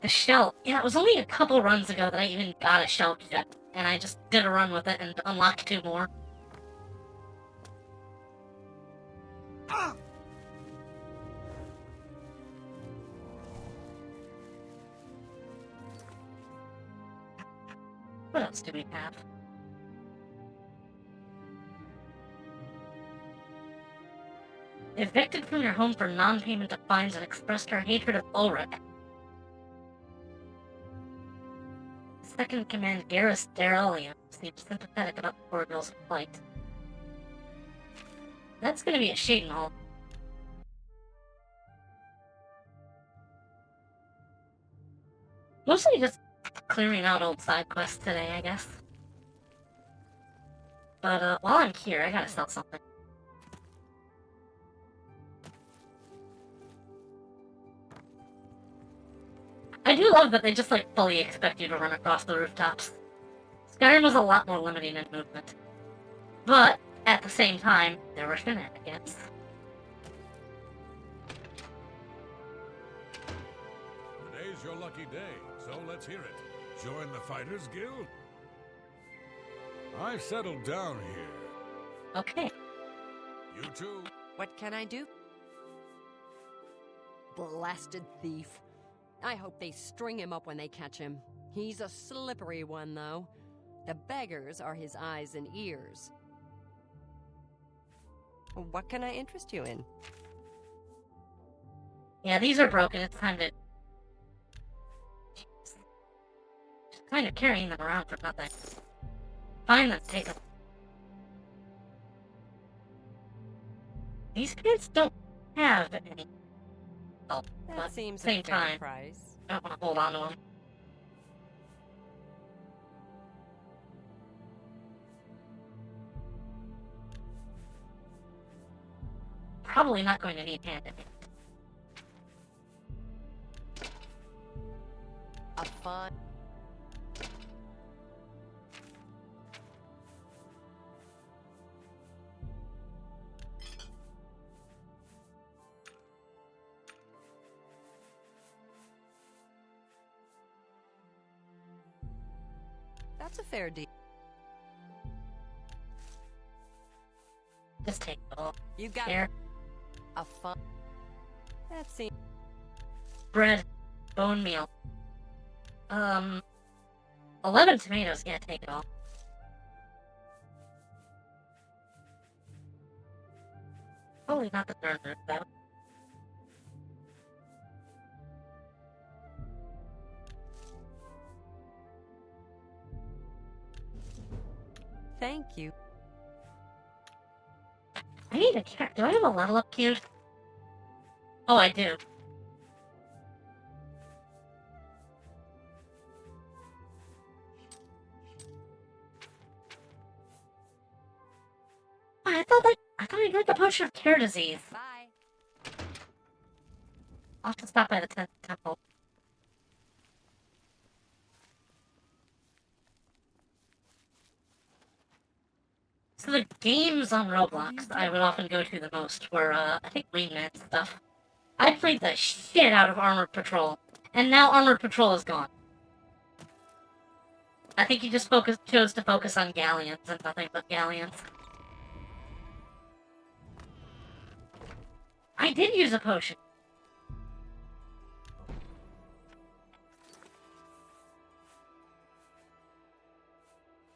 The shell. Yeah, it was only a couple runs ago that I even got a shell jet. And I just did a run with it and unlocked 2 more. What else do we have? Evicted from your home for non-payment of fines and expressed our hatred of Ulrich. Second in command Garrus Darelium seems sympathetic about the poor girl's plight. That's gonna be a Shaden Hall. Mostly just clearing out old side quests today, I guess. But, while I'm here, I gotta sell something. I do love that they just, like, fully expect you to run across the rooftops. Skyrim was a lot more limiting in movement. But, at the same time, there were shenanigans. Today's your lucky day, so let's hear it. Join the Fighters Guild? I've settled down here. Okay. You too. What can I do? Blasted thief. I hope they string him up when they catch him. He's a slippery one, though. The beggars are his eyes and ears. What can I interest you in? Yeah, these are broken. It's time to... Just kind of carrying them around for nothing. Find them, take them. These kids don't have any... Oh, but That seems same a fair time, price. I don't want to hold on to them. Probably not going to need handed. A fun... That's a fair deal. Just take it all. You got Here. a fun... That seems... Bread. Bone meal. 11 tomatoes. Yeah, take it all. Probably not the third root, though. Thank you. I need to check. Do I have a level up cube? Oh, I do. I thought I drank a potion of cure disease. Bye. I'll have to stop by the temple. So the games on Roblox I would often go to the most were, I think Green Man stuff. I played the shit out of Armored Patrol, and now Armored Patrol is gone. I think he just chose to focus on galleons and nothing but galleons. I did use a potion.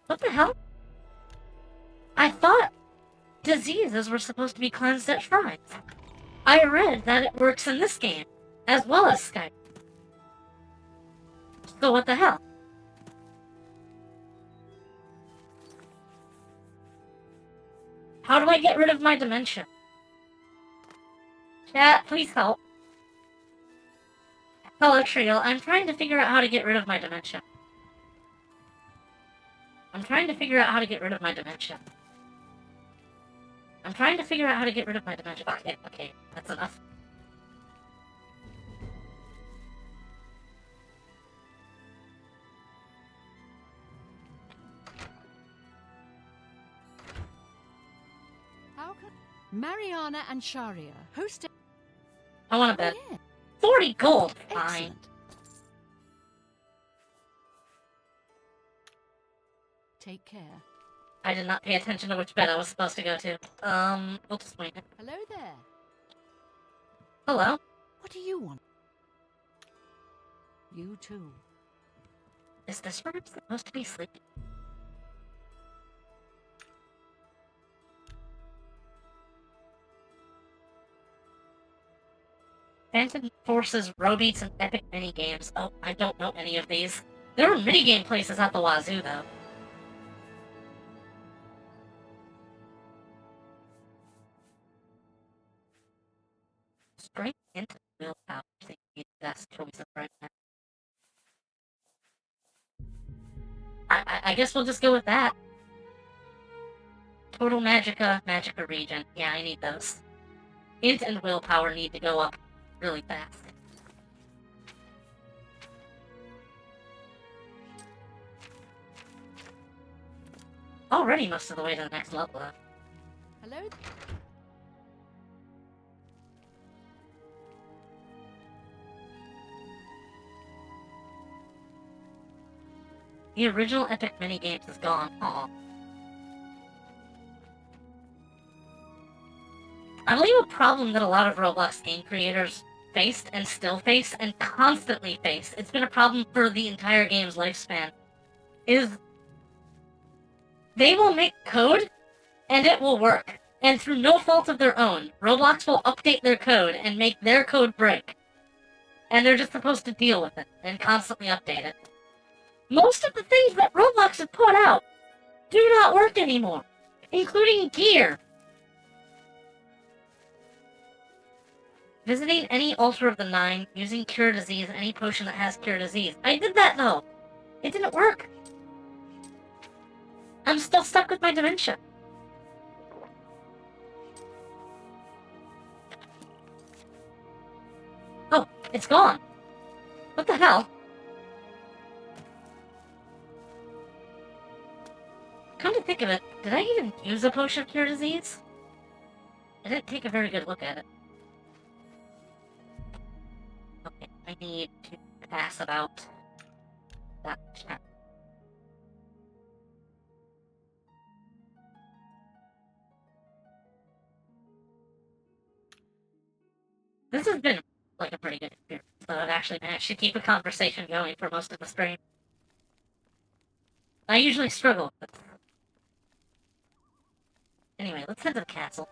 What the hell? I thought diseases were supposed to be cleansed at shrines. I read that it works in this game, as well as Skype. So what the hell? How do I get rid of my dementia? Chat, please help. Fellow Trio, I'm trying to figure out how to get rid of my dementia. I'm I'm trying to figure out how to get rid of my dementia. Okay, that's enough. How can Mariana and Sharia? Who's stay? I want to bet. Yeah. 40 gold! Fine. Excellent. Take care. I did not pay attention to which bed I was supposed to go to. We'll just wait. Hello there. Hello? What do you want? You too. Is this where I'm supposed to be sleeping? Phantom Forces, Robeats, and Epic Minigames. Oh, I don't know any of these. There were minigame places at the wazoo, though. Strength into willpower seems to be the best choice of right now. I guess we'll just go with that. Total Magicka region. Yeah, I need those. Int and willpower need to go up really fast. Already most of the way to the next level, though. Hello. The original Epic Minigames is gone. Aw. I believe a problem that a lot of Roblox game creators faced and still face and constantly face, it's been a problem for the entire game's lifespan, is they will make code and it will work. And through no fault of their own, Roblox will update their code and make their code break. And they're just supposed to deal with it and constantly update it. Most of the things that Roblox has put out do not work anymore, including gear. Visiting any altar of the 9, using Cure Disease, any potion that has Cure Disease. I did that, though. It didn't work. I'm still stuck with my dementia. Oh, it's gone. What the hell? Come to think of it, did I even use a potion of Cure Disease? I didn't take a very good look at it. Okay, I need to pass about that chat. This has been like a pretty good experience, so I've actually managed to keep a conversation going for most of the stream. I usually struggle with this. Anyway, let's head to the castle.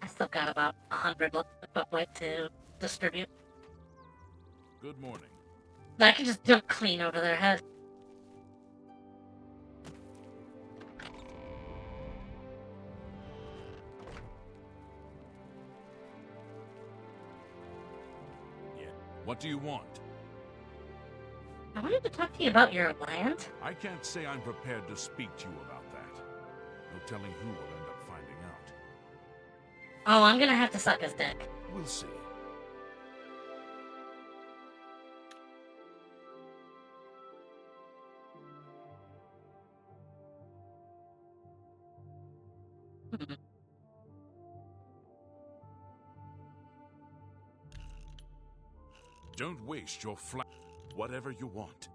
I still got about 100 left to distribute. Good morning. I can just jump clean over their head. Yeah. What do you want? I wanted to talk to you about your land. I can't say I'm prepared to speak to you about that. No telling who will end up finding out. Oh, I'm gonna have to suck his dick. We'll see. Don't waste your whatever you want.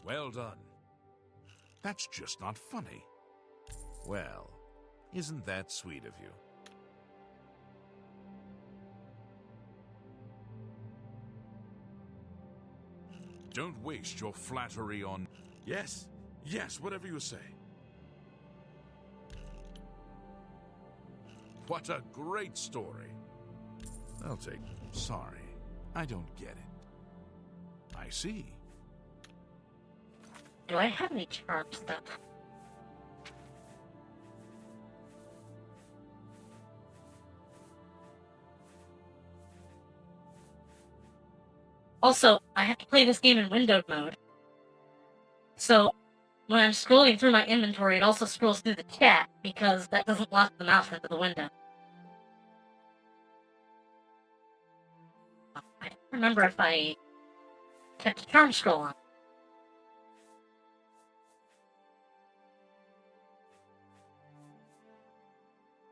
Well done. That's just not funny. Well, isn't that sweet of you? Don't waste your flattery on... Yes, whatever you say. What a great story. I'll take... Sorry, I don't get it. I see. Do I have any charm stuff? Also, I have to play this game in windowed mode. So, when I'm scrolling through my inventory, it also scrolls through the chat, because that doesn't lock the mouse into the window. I don't remember if I kept a charm scroll on.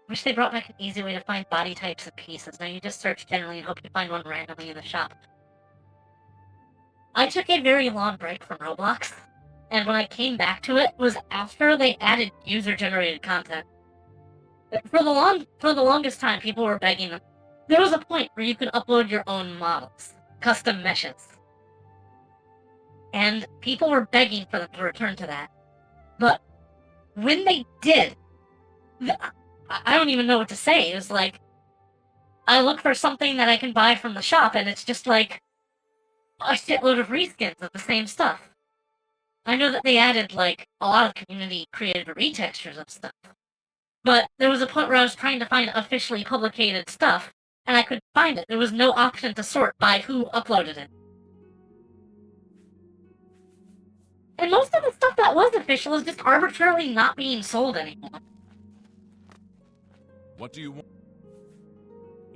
Wish they brought back an easy way to find body types and pieces. Now you just search generally and hope you find one randomly in the shop. I took a very long break from Roblox, and when I came back to it was after they added user-generated content. For the longest time, people were begging them. There was a point where you could upload your own models, custom meshes. And people were begging for them to return to that. But when they did, I don't even know what to say. It was like, I look for something that I can buy from the shop, and it's just like a shitload of reskins of the same stuff. I know that they added, like, a lot of community-created retextures of stuff. But there was a point where I was trying to find officially publicated stuff, and I couldn't find it. There was no option to sort by who uploaded it. And most of the stuff that was official is just arbitrarily not being sold anymore. What do you want?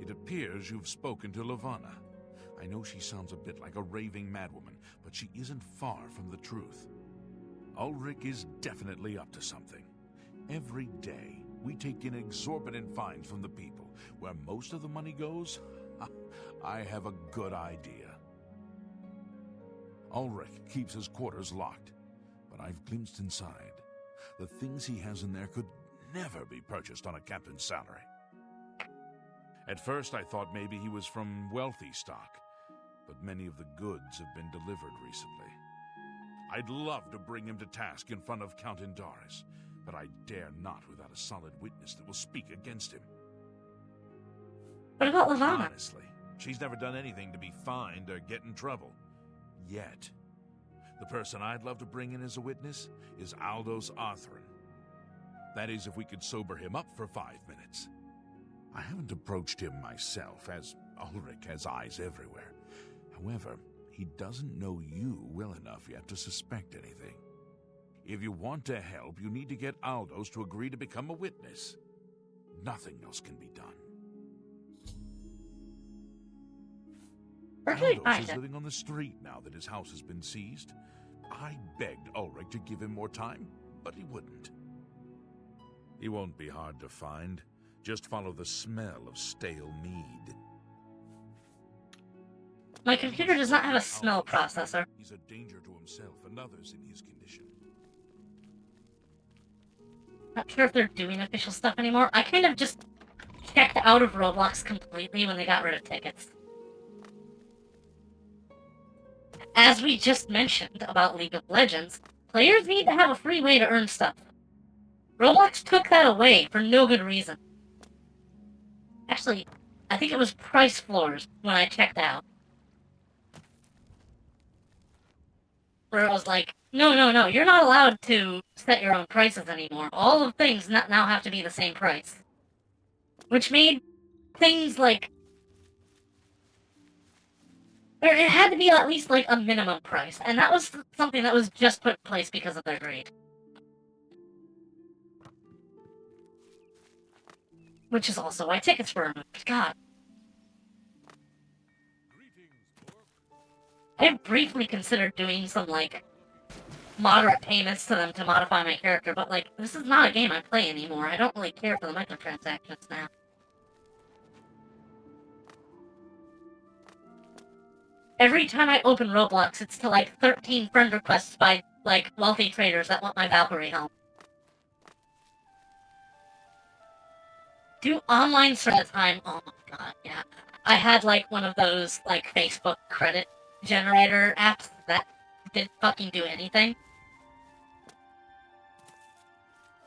It appears you've spoken to Lavanna. I know she sounds a bit like a raving madwoman, but she isn't far from the truth. Ulrich is definitely up to something. Every day, we take in exorbitant fines from the people. Where most of the money goes, I have a good idea. Ulrich keeps his quarters locked, but I've glimpsed inside. The things he has in there could never be purchased on a captain's salary. At first, I thought maybe he was from wealthy stock, but many of the goods have been delivered recently. I'd love to bring him to task in front of Count Indaris, but I dare not without a solid witness that will speak against him. What about Lavanna? Honestly, she's never done anything to be fined or get in trouble. Yet. The person I'd love to bring in as a witness is Aldous Arthur. That is, if we could sober him up for 5 minutes. I haven't approached him myself, as Ulrich has eyes everywhere. However, he doesn't know you well enough yet to suspect anything. If you want to help, you need to get Aldous to agree to become a witness. Nothing else can be done. Where can I Aldous find is it? living on the street now that his house has been seized. I begged Ulrich to give him more time, but he wouldn't. He won't be hard to find. Just follow the smell of stale mead. My computer does not have a smell processor. He's a danger to himself and others in his condition. Not sure if they're doing official stuff anymore. I kind of just checked out of Roblox completely when they got rid of tickets. As we just mentioned about League of Legends, players need to have a free way to earn stuff. Roblox took that away for no good reason. Actually, I think it was price floors when I checked out. Where it was like, no, you're not allowed to set your own prices anymore. All of things now have to be the same price. Which made things like... Or it had to be at least like a minimum price, and that was something that was just put in place because of their greed. Which is also why tickets were removed. God. I have briefly considered doing some, like, moderate payments to them to modify my character, but, like, this is not a game I play anymore. I don't really care for the microtransactions now. Every time I open Roblox, it's to, like, 13 friend requests by, like, wealthy traders that want my Valkyrie helm. Do online search time. Oh my god, yeah. I had, like, one of those, like, Facebook credit generator apps that didn't fucking do anything.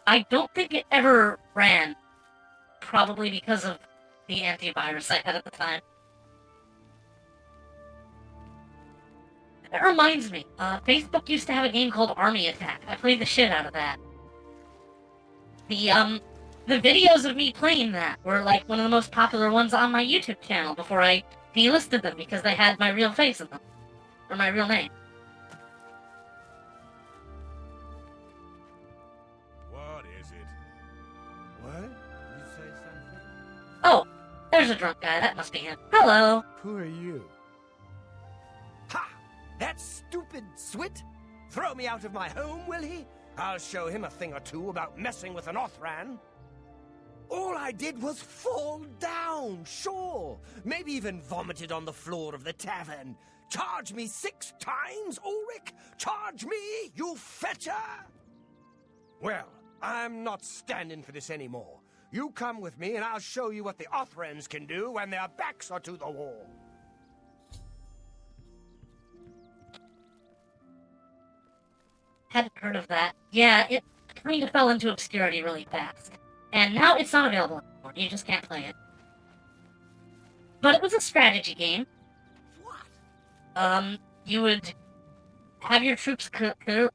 I don't think it ever ran. Probably because of the antivirus I had at the time. That reminds me, Facebook used to have a game called Army Attack. I played the shit out of that. The videos of me playing that were, like, one of the most popular ones on my YouTube channel before I delisted them because they had my real face in them. or my real name. What is it? What? You say something? Oh, there's a drunk guy. That must be him. Hello. Who are you? Ha! That stupid Swit? Throw me out of my home, will he? I'll show him a thing or two about messing with an Othran. All I did was fall down, sure. Maybe even vomited on the floor of the tavern. Charge me 6 times, Ulrich? Charge me, you fetcher! Well, I'm not standing for this anymore. You come with me and I'll show you what the Othrans can do when their backs are to the wall. Hadn't heard of that. Yeah, it kind of fell into obscurity really fast. And now it's not available anymore. You just can't play it. But it was a strategy game. What? You would have your troops clear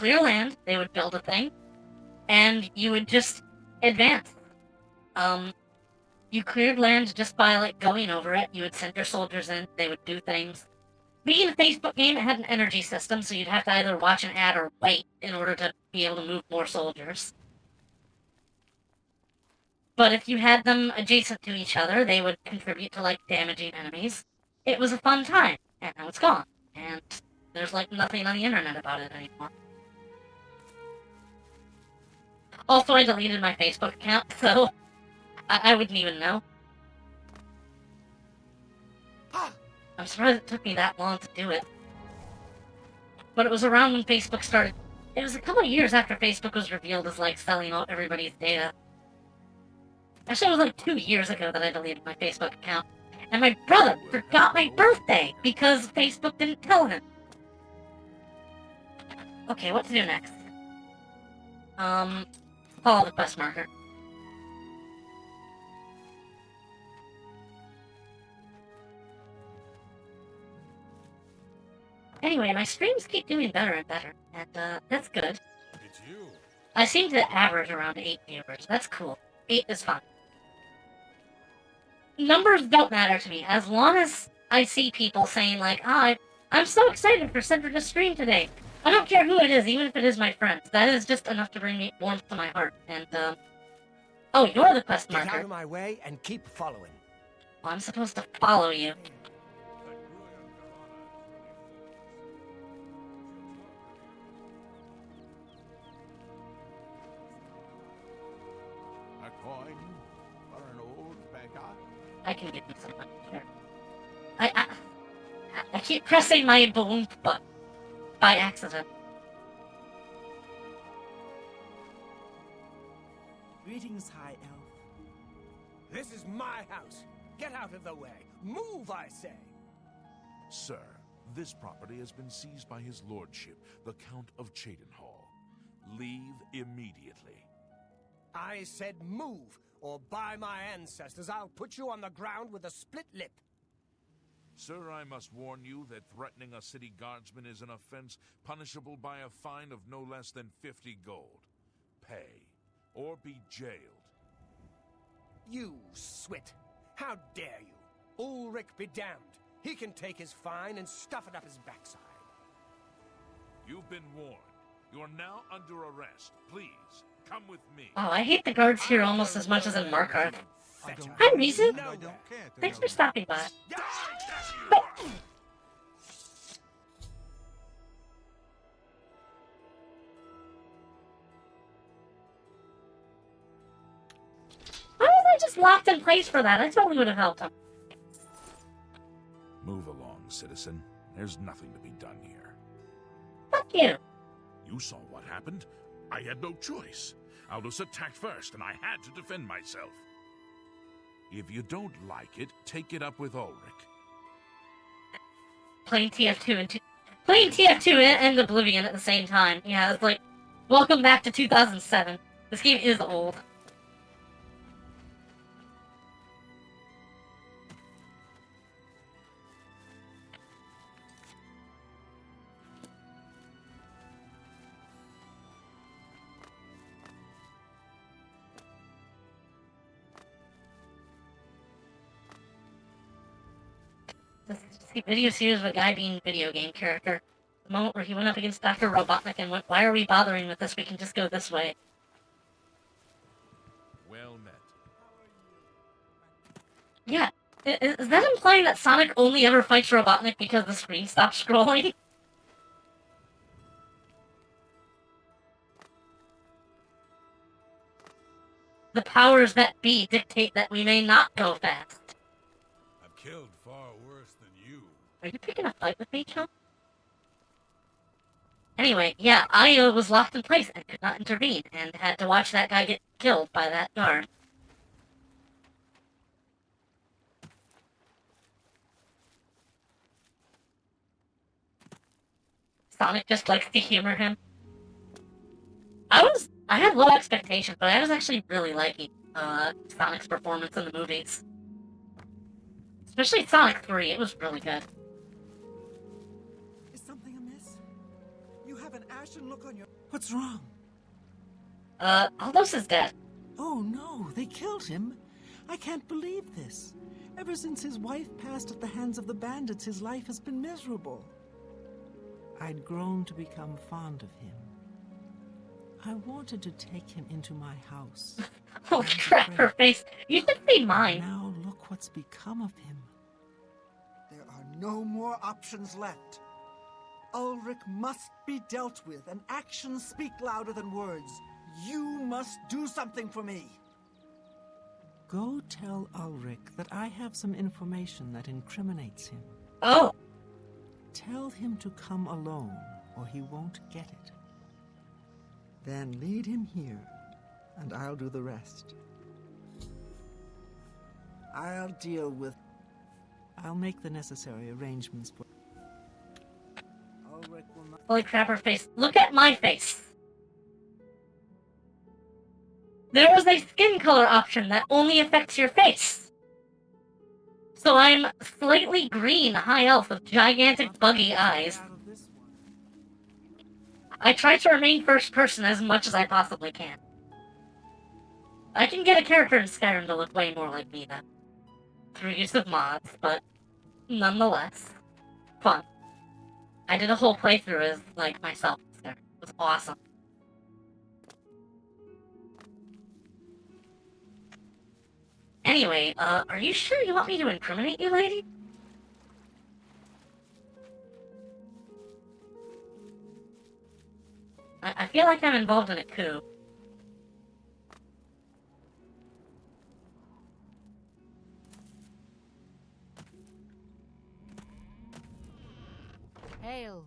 land. They would build a thing. And you would just advance. You cleared land just by, like, going over it. You would send your soldiers in. They would do things. Being a Facebook game, it had an energy system, so you'd have to either watch an ad or wait in order to be able to move more soldiers. But if you had them adjacent to each other, they would contribute to, like, damaging enemies. It was a fun time, and now it's gone. And there's, like, nothing on the internet about it anymore. Also, I deleted my Facebook account, so I wouldn't even know. I'm surprised it took me that long to do it. But it was around when Facebook started. It was a couple of years after Facebook was revealed as, like, selling out everybody's data. Actually, it was like 2 years ago that I deleted my Facebook account. And my brother forgot my birthday because Facebook didn't tell him. Okay, what to do next? Follow the quest marker. Anyway, my streams keep doing better and better, and that's good. It's you. I seem to average around 8 viewers. That's cool. 8 is fine. Numbers don't matter to me, as long as I see people saying, like, I'm so excited for Sedra to stream today. I don't care who it is, even if it is my friends. That is just enough to bring me warmth to my heart. And, oh, you're the quest Get marker. out of my way and keep following. Well, I'm supposed to follow you. A coin for an old beggar? I can give you some money. Sure. I keep pressing my balloon button by accident. Greetings, High Elf. This is my house. Get out of the way. Move, I say. Sir, this property has been seized by his lordship, the Count of Cheydinhall. Leave immediately. I said move, or by my ancestors, I'll put you on the ground with a split lip. Sir, I must warn you that threatening a city guardsman is an offense punishable by a fine of no less than 50 gold. Pay, or be jailed. You, Swit. How dare you? Ulrich be damned. He can take his fine and stuff it up his backside. You've been warned. You're now under arrest. Please, come with me. Oh, I hate the guards here almost as much as in Markarth. Fetcher. Hi, Reason. I don't care to Thanks know. for stopping by. Why was I just locked in place for that? I totally would have helped him. Move along, citizen. There's nothing to be done here. Fuck you. You saw what happened. I had no choice. Aldous attacked first, and I had to defend myself. If you don't like it, take it up with Ulrich. Playing TF2 and Oblivion at the same time. Yeah, it's like, welcome back to 2007. This game is old. see video series of a guy being a video game character. The moment where he went up against Dr. Robotnik and went, "Why are we bothering with this? We can just go this way." Well met. Yeah. Is that implying that Sonic only ever fights Robotnik because the screen stops scrolling? The powers that be dictate that we may not go fast. I've killed far worse than you. Are you picking a fight with me, chump? Anyway, yeah, I was locked in place and could not intervene, and had to watch that guy get killed by that guard. Sonic just likes to humor him. I had low expectations, but I was actually really liking Sonic's performance in the movies. Especially Sonic 3, it was really good. Is something amiss? You have an ashen look on your... What's wrong? Aldous is dead. Oh no, they killed him. I can't believe this. Ever since his wife passed at the hands of the bandits, his life has been miserable. I'd grown to become fond of him. I wanted to take him into my house. Holy crap, her face. You should see mine. Now look what's become of him. There are no more options left. Ulrich must be dealt with, and actions speak louder than words. You must do something for me. Go tell Ulrich that I have some information that incriminates him. Oh. Tell him to come alone, or he won't get it. Then lead him here, and I'll do the rest. I'll deal with... I'll make the necessary arrangements for... Ulrich will not... Holy crap, her face. Look at my face. There was a skin color option that only affects your face. So I'm slightly green high elf with gigantic buggy eyes. I try to remain first person as much as I possibly can. I can get a character in Skyrim to look way more like me though, through use of mods, but nonetheless, fun. I did a whole playthrough as, like, myself in Skyrim. It was awesome. Anyway, are you sure you want me to incriminate you, lady? I feel like I'm involved in a coup. Hail.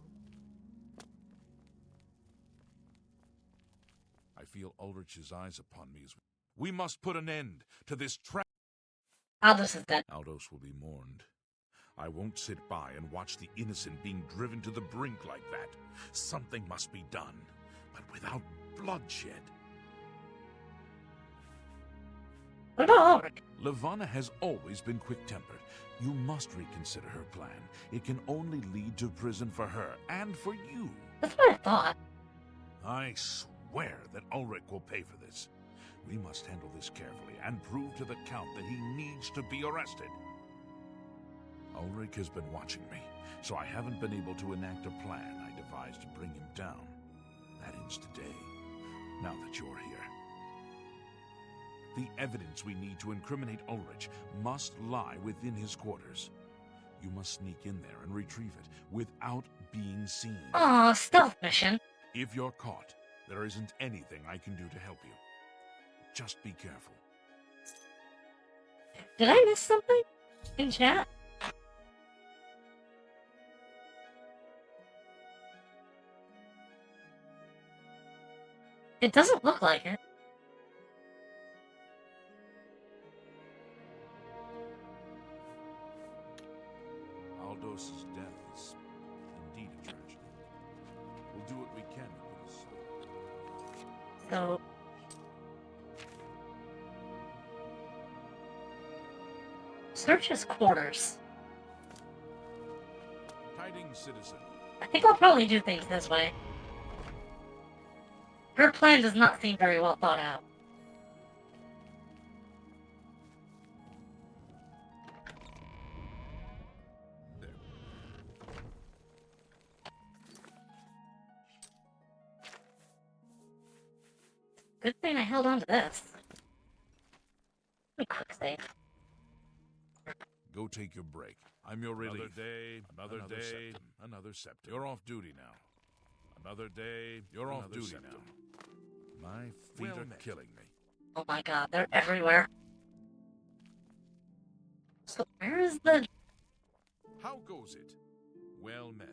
I feel Ulrich's eyes upon me as we must put an end to this trap. Aldous is dead. Aldous will be mourned. I won't sit by and watch the innocent being driven to the brink like that. Something must be done, but without bloodshed. What about Ulrich? Levana has always been quick-tempered. You must reconsider her plan. It can only lead to prison for her and for you. That's what I thought. I swear that Ulrich will pay for this. We must handle this carefully and prove to the Count that he needs to be arrested. Ulrich has been watching me, so I haven't been able to enact a plan I devised to bring him down. That ends today, now that you're here. The evidence we need to incriminate Ulrich must lie within his quarters. You must sneak in there and retrieve it without being seen. Aw, stealth mission. If you're caught, there isn't anything I can do to help you. Just be careful. Did I miss something in chat? It doesn't look like it. Aldous' death is indeed a tragedy. We'll do what we can to put his soul. So... search his quarters. Tidings, citizen. I think I'll probably do things this way. Her plan does not seem very well thought out. Good thing I held on to this. Let me quick save. Go take your break. I'm your relief. Another day, another septum. You're off duty now. Another day, you're off duty now. My feet are killing me. Oh my god, they're everywhere. So where is the... How goes it? Well met.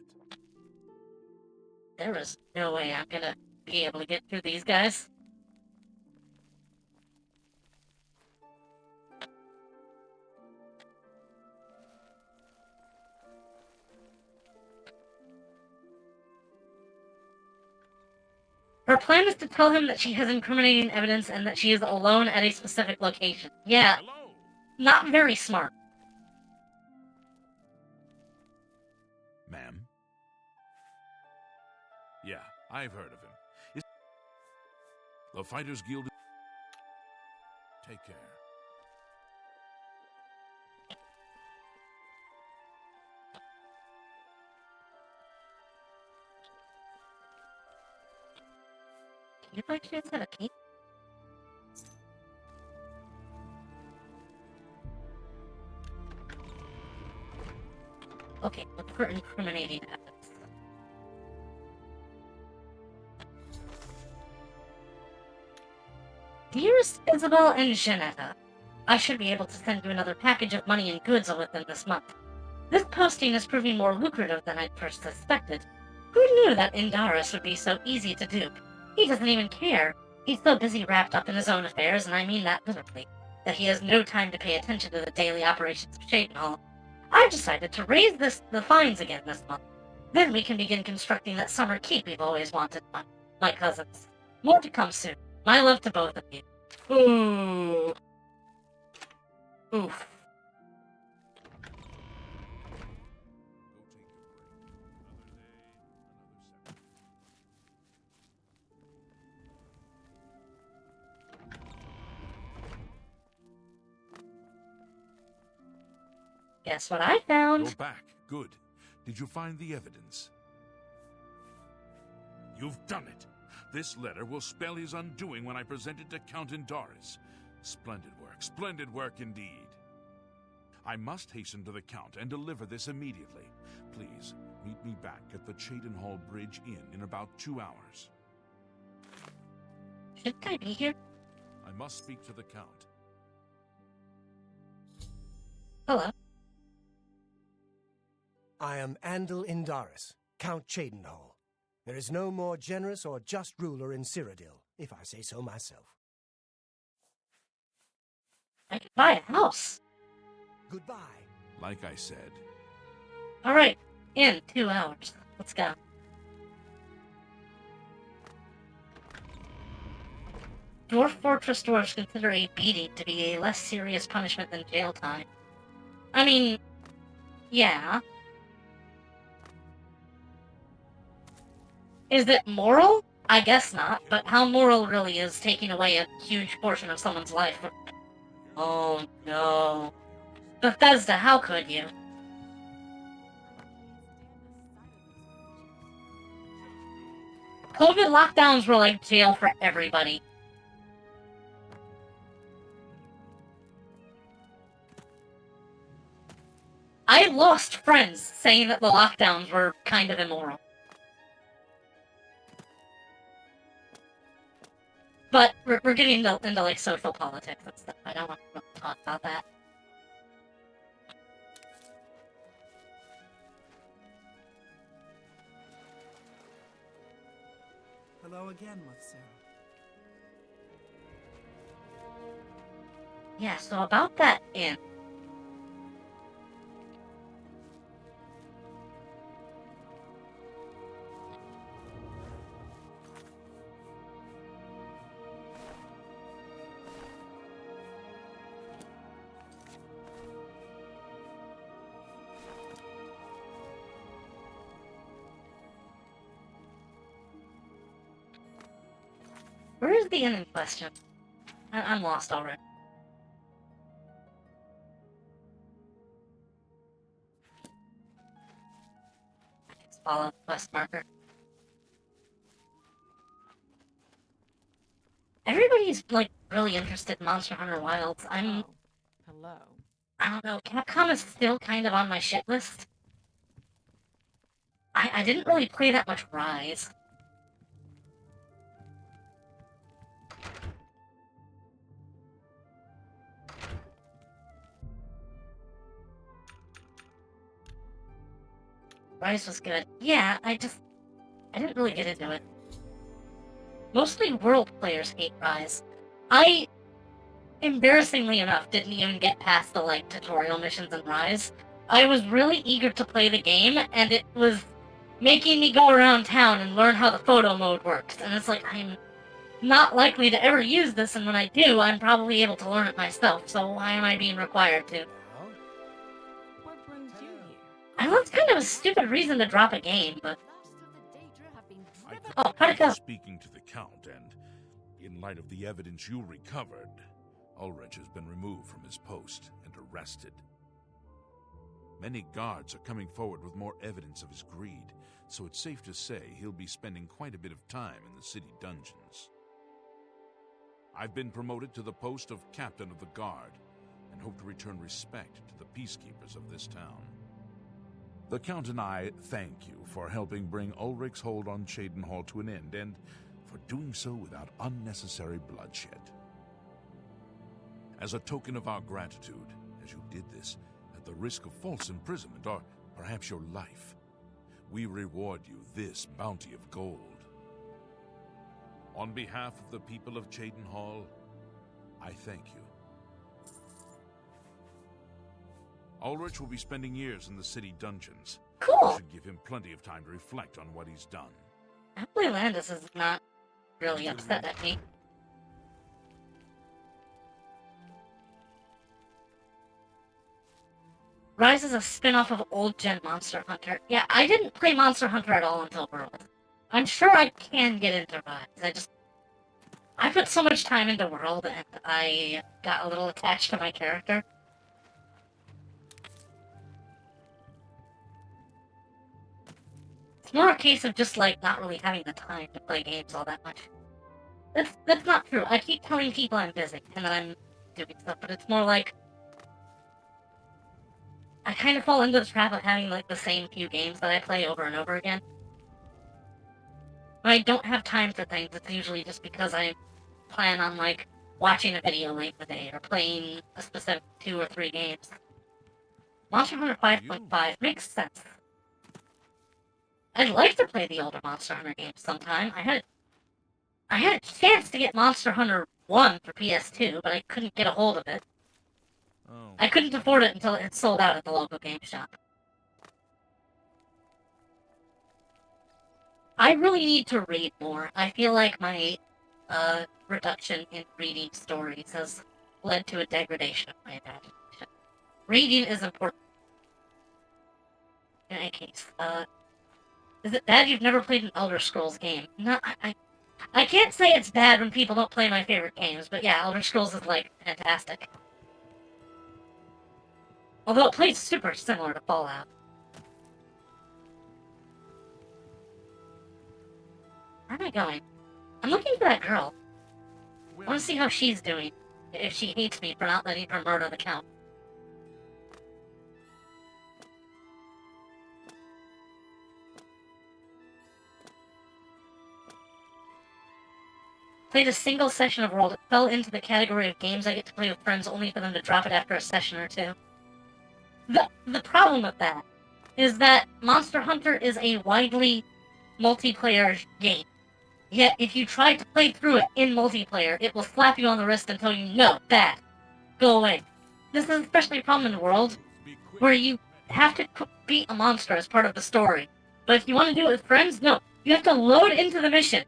There is no way I'm gonna be able to get through these guys. Her plan is to tell him that she has incriminating evidence and that she is alone at a specific location. Yeah, Hello? not very smart. Ma'am? Yeah, I've heard of him. The Fighters Guild... Take care. Can you by chance have a key? Okay, look for incriminating evidence. Dearest Isabel and Janetta, I should be able to send you another package of money and goods within this month. This posting is proving more lucrative than I'd first suspected. Who knew that Indaris would be so easy to dupe? He doesn't even care. He's so busy wrapped up in his own affairs, and I mean that literally, that he has no time to pay attention to the daily operations of Shadenhall. I've decided to raise the fines again this month. Then we can begin constructing that summer keep we've always wanted, my cousins. More to come soon. My love to both of you. Ooh. Oof. Guess what I found? You're back. Good. Did you find the evidence? You've done it. This letter will spell his undoing when I present it to Count Indaris. Splendid work indeed. I must hasten to the Count and deliver this immediately. Please, meet me back at the Chadenhall Bridge Inn in about 2 hours. Shouldn't I be here? I must speak to the Count. Hello. I am Andal Indaris, Count Chadenhall. There is no more generous or just ruler in Cyrodiil, if I say so myself. I could buy a house. Goodbye. Like I said. Alright, in 2 hours. Let's go. Dwarf Fortress dwarves consider a beating to be a less serious punishment than jail time. I mean, yeah. Is it moral? I guess not, but how moral really is taking away a huge portion of someone's life? Oh no. Bethesda, how could you? COVID lockdowns were like jail for everybody. I lost friends saying that the lockdowns were kind of immoral. But we're getting into like social politics and stuff. I don't want to talk about that. Hello again, with Sarah. Yeah, so about that inn. Where is the inn in question? I'm lost already. Just follow the quest marker. everybody's, like, really interested in Monster Hunter Wilds. Oh, hello. I don't know, Capcom is still kind of on my shit list. I didn't really play that much Rise. Rise was good. Yeah, I didn't really get into it. Mostly world players hate Rise. I, embarrassingly enough, didn't even get past the, like, tutorial missions in Rise. I was really eager to play the game, and it was making me go around town and learn how the photo mode works. And it's like, I'm not likely to ever use this, and when I do, I'm probably able to learn it myself, so why am I being required to? What brings you here? I know it's kind of a stupid reason to drop a game, but... Oh, how'd it go? Speaking to the Count, and in light of the evidence you recovered, Ulrich has been removed from his post and arrested. Many guards are coming forward with more evidence of his greed, so it's safe to say he'll be spending quite a bit of time in the city dungeons. I've been promoted to the post of Captain of the Guard, and hope to return respect to the peacekeepers of this town. The Count and I thank you for helping bring Ulrich's hold on Cheydinhal to an end, and for doing so without unnecessary bloodshed. As a token of our gratitude, as you did this at the risk of false imprisonment or perhaps your life, we reward you this bounty of gold. On behalf of the people of Cheydinhal, I thank you. Ulrich will be spending years in the city dungeons. Cool. You should give him plenty of time to reflect on what he's done. Hopefully Landis is not really upset at me. Rise is a spin-off of old-gen Monster Hunter. Yeah, I didn't play Monster Hunter at all until World. I'm sure I can get into Rise. I put so much time into World, and I got a little attached to my character. It's more a case of just, like, not really having the time to play games all that much. That's not true. I keep telling people I'm busy, and that I'm doing stuff, but it's more like... I kind of fall into the trap of having, like, the same few games that I play over and over again. When I don't have time for things, it's usually just because I plan on, like, watching a video late in the day, or playing a specific 2 or 3 games. Monster Hunter 5.5 makes sense. I'd like to play the older Monster Hunter games sometime. I had a chance to get Monster Hunter 1 for PS2, but I couldn't get a hold of it. Oh. I couldn't afford it until it had sold out at the local game shop. I really need to read more. I feel like my reduction in reading stories has led to a degradation of my imagination. Reading is important. In any case, is it bad you've never played an Elder Scrolls game? No, I can't say it's bad when people don't play my favorite games, but yeah, Elder Scrolls is, like, fantastic. Although it plays super similar to Fallout. Where am I going? I'm looking for that girl. I want to see how she's doing. If she hates me for not letting her murder the Count. Played a single session of World. It fell into the category of games I get to play with friends only for them to drop it after a session or two. The problem with that is that Monster Hunter is a widely multiplayer game. Yet, if you try to play through it in multiplayer, it will slap you on the wrist and tell you, no, bad. Go away. This is especially a problem in World, where you have to beat a monster as part of the story. But if you want to do it with friends, no. You have to load into the mission,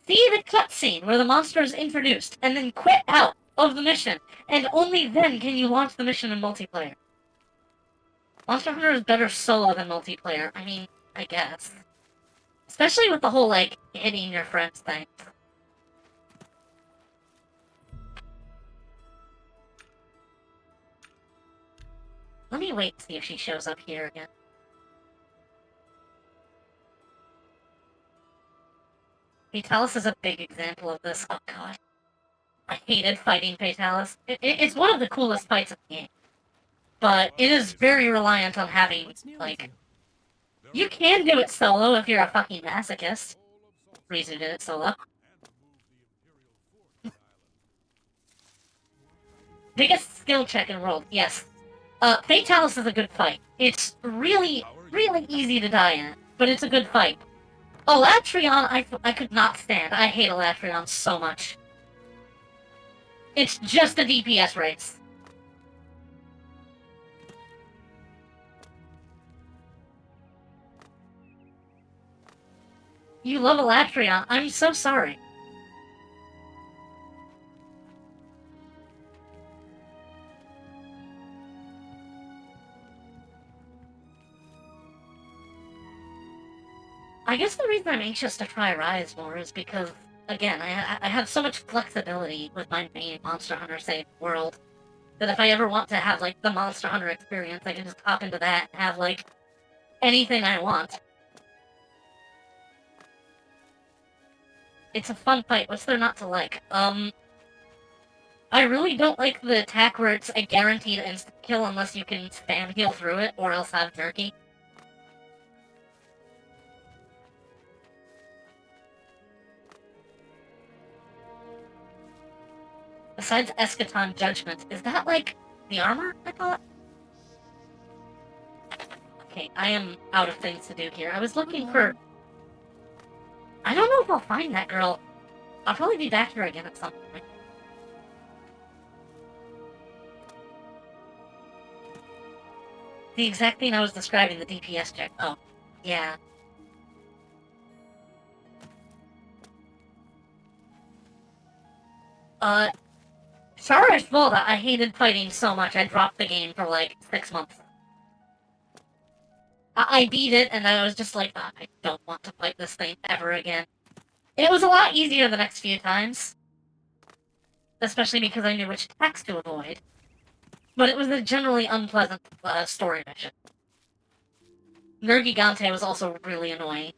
see the cutscene where the monster is introduced, and then quit out of the mission. And only then can you launch the mission in multiplayer. Monster Hunter is better solo than multiplayer. I mean, I guess. Especially with the whole, like, hitting your friends thing. Let me wait and see if she shows up here again. Vitalis is a big example of this. Oh, God. I hated fighting Fatalis. It's one of the coolest fights in the game. But it is very reliant on having, What's new with like... you? You can do it solo if you're a fucking masochist. Reason did it solo. Biggest skill check in the world, yes. Fatalis is a good fight. It's really, really easy to die in it, but it's a good fight. Elatrion, I could not stand. I hate Elatrion so much. It's just a DPS race. You love Elatrion. I'm so sorry. I guess the reason I'm anxious to try Rise more is because, again, I have so much flexibility with my main Monster Hunter save world that if I ever want to have, like, the Monster Hunter experience, I can just hop into that and have, like, anything I want. It's a fun fight. What's there not to like? I really don't like the attack where it's a guaranteed instant kill unless you can spam heal through it or else have jerky. Besides Eschaton Judgment, is that, like, the armor, I thought? Okay, I am out of things to do here. I was looking for... I don't know if I'll find that girl. I'll probably be back here again at some point. The exact thing I was describing, the DPS check. Oh, yeah. Sharash Volda, I hated fighting so much I dropped the game for like 6 months. I beat it and I was just like, oh, I don't want to fight this thing ever again. It was a lot easier the next few times. Especially because I knew which attacks to avoid. But it was a generally unpleasant story mission. Nergigante was also really annoying.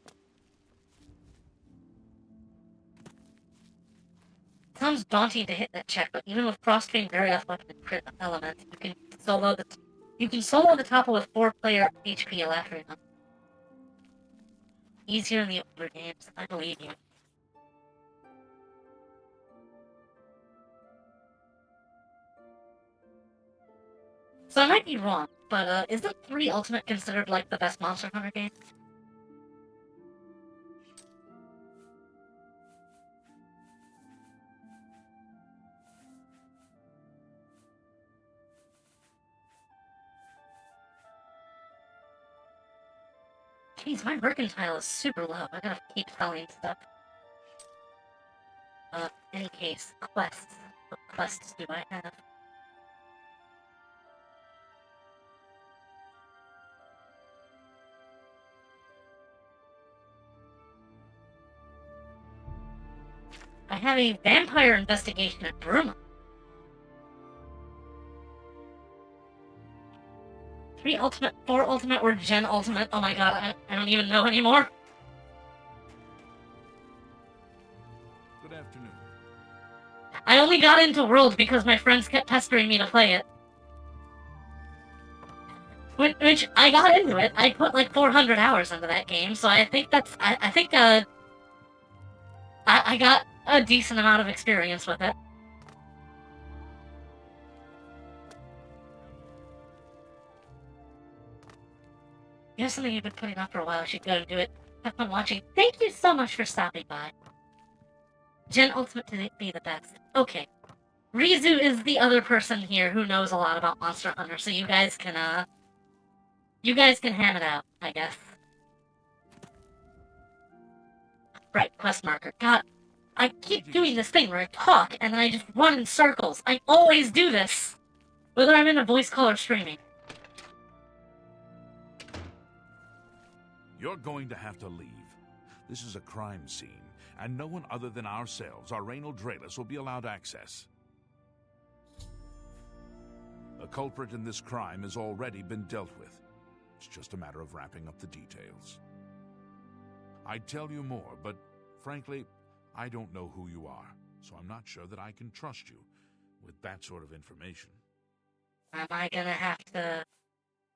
Sounds daunting to hit that check, but even with cross-trained various weapon and crit element, you can solo the top with 4-player HP Elatrion. Easier in the older games, I believe you. So I might be wrong, but isn't 3 Ultimate considered like the best Monster Hunter game? Jeez, my mercantile is super low. I gotta keep selling stuff. Any case, quests. What quests do I have? I have a vampire investigation at Bruma. 3 Ultimate, 4 Ultimate, or Gen Ultimate. Oh my god, I don't even know anymore. Good afternoon. I only got into World because my friends kept pestering me to play it. Which, I got into it. I put like 400 hours into that game, so I think that's... I think, I got a decent amount of experience with it. You have something you've been putting off for a while, I should go and do it. Have fun watching. Thank you so much for stopping by. Gen Ultimate to be the best. Okay. Rizu is the other person here who knows a lot about Monster Hunter, so you guys can ham it out, I guess. Right, quest marker. God, I keep doing this thing where I talk, and then I just run in circles. I always do this! Whether I'm in a voice call or streaming. You're going to have to leave. This is a crime scene, and no one other than ourselves, our Reynald Draelus, will be allowed access. The culprit in this crime has already been dealt with. It's just a matter of wrapping up the details. I'd tell you more, but frankly, I don't know who you are, so I'm not sure that I can trust you with that sort of information. Am I gonna have to...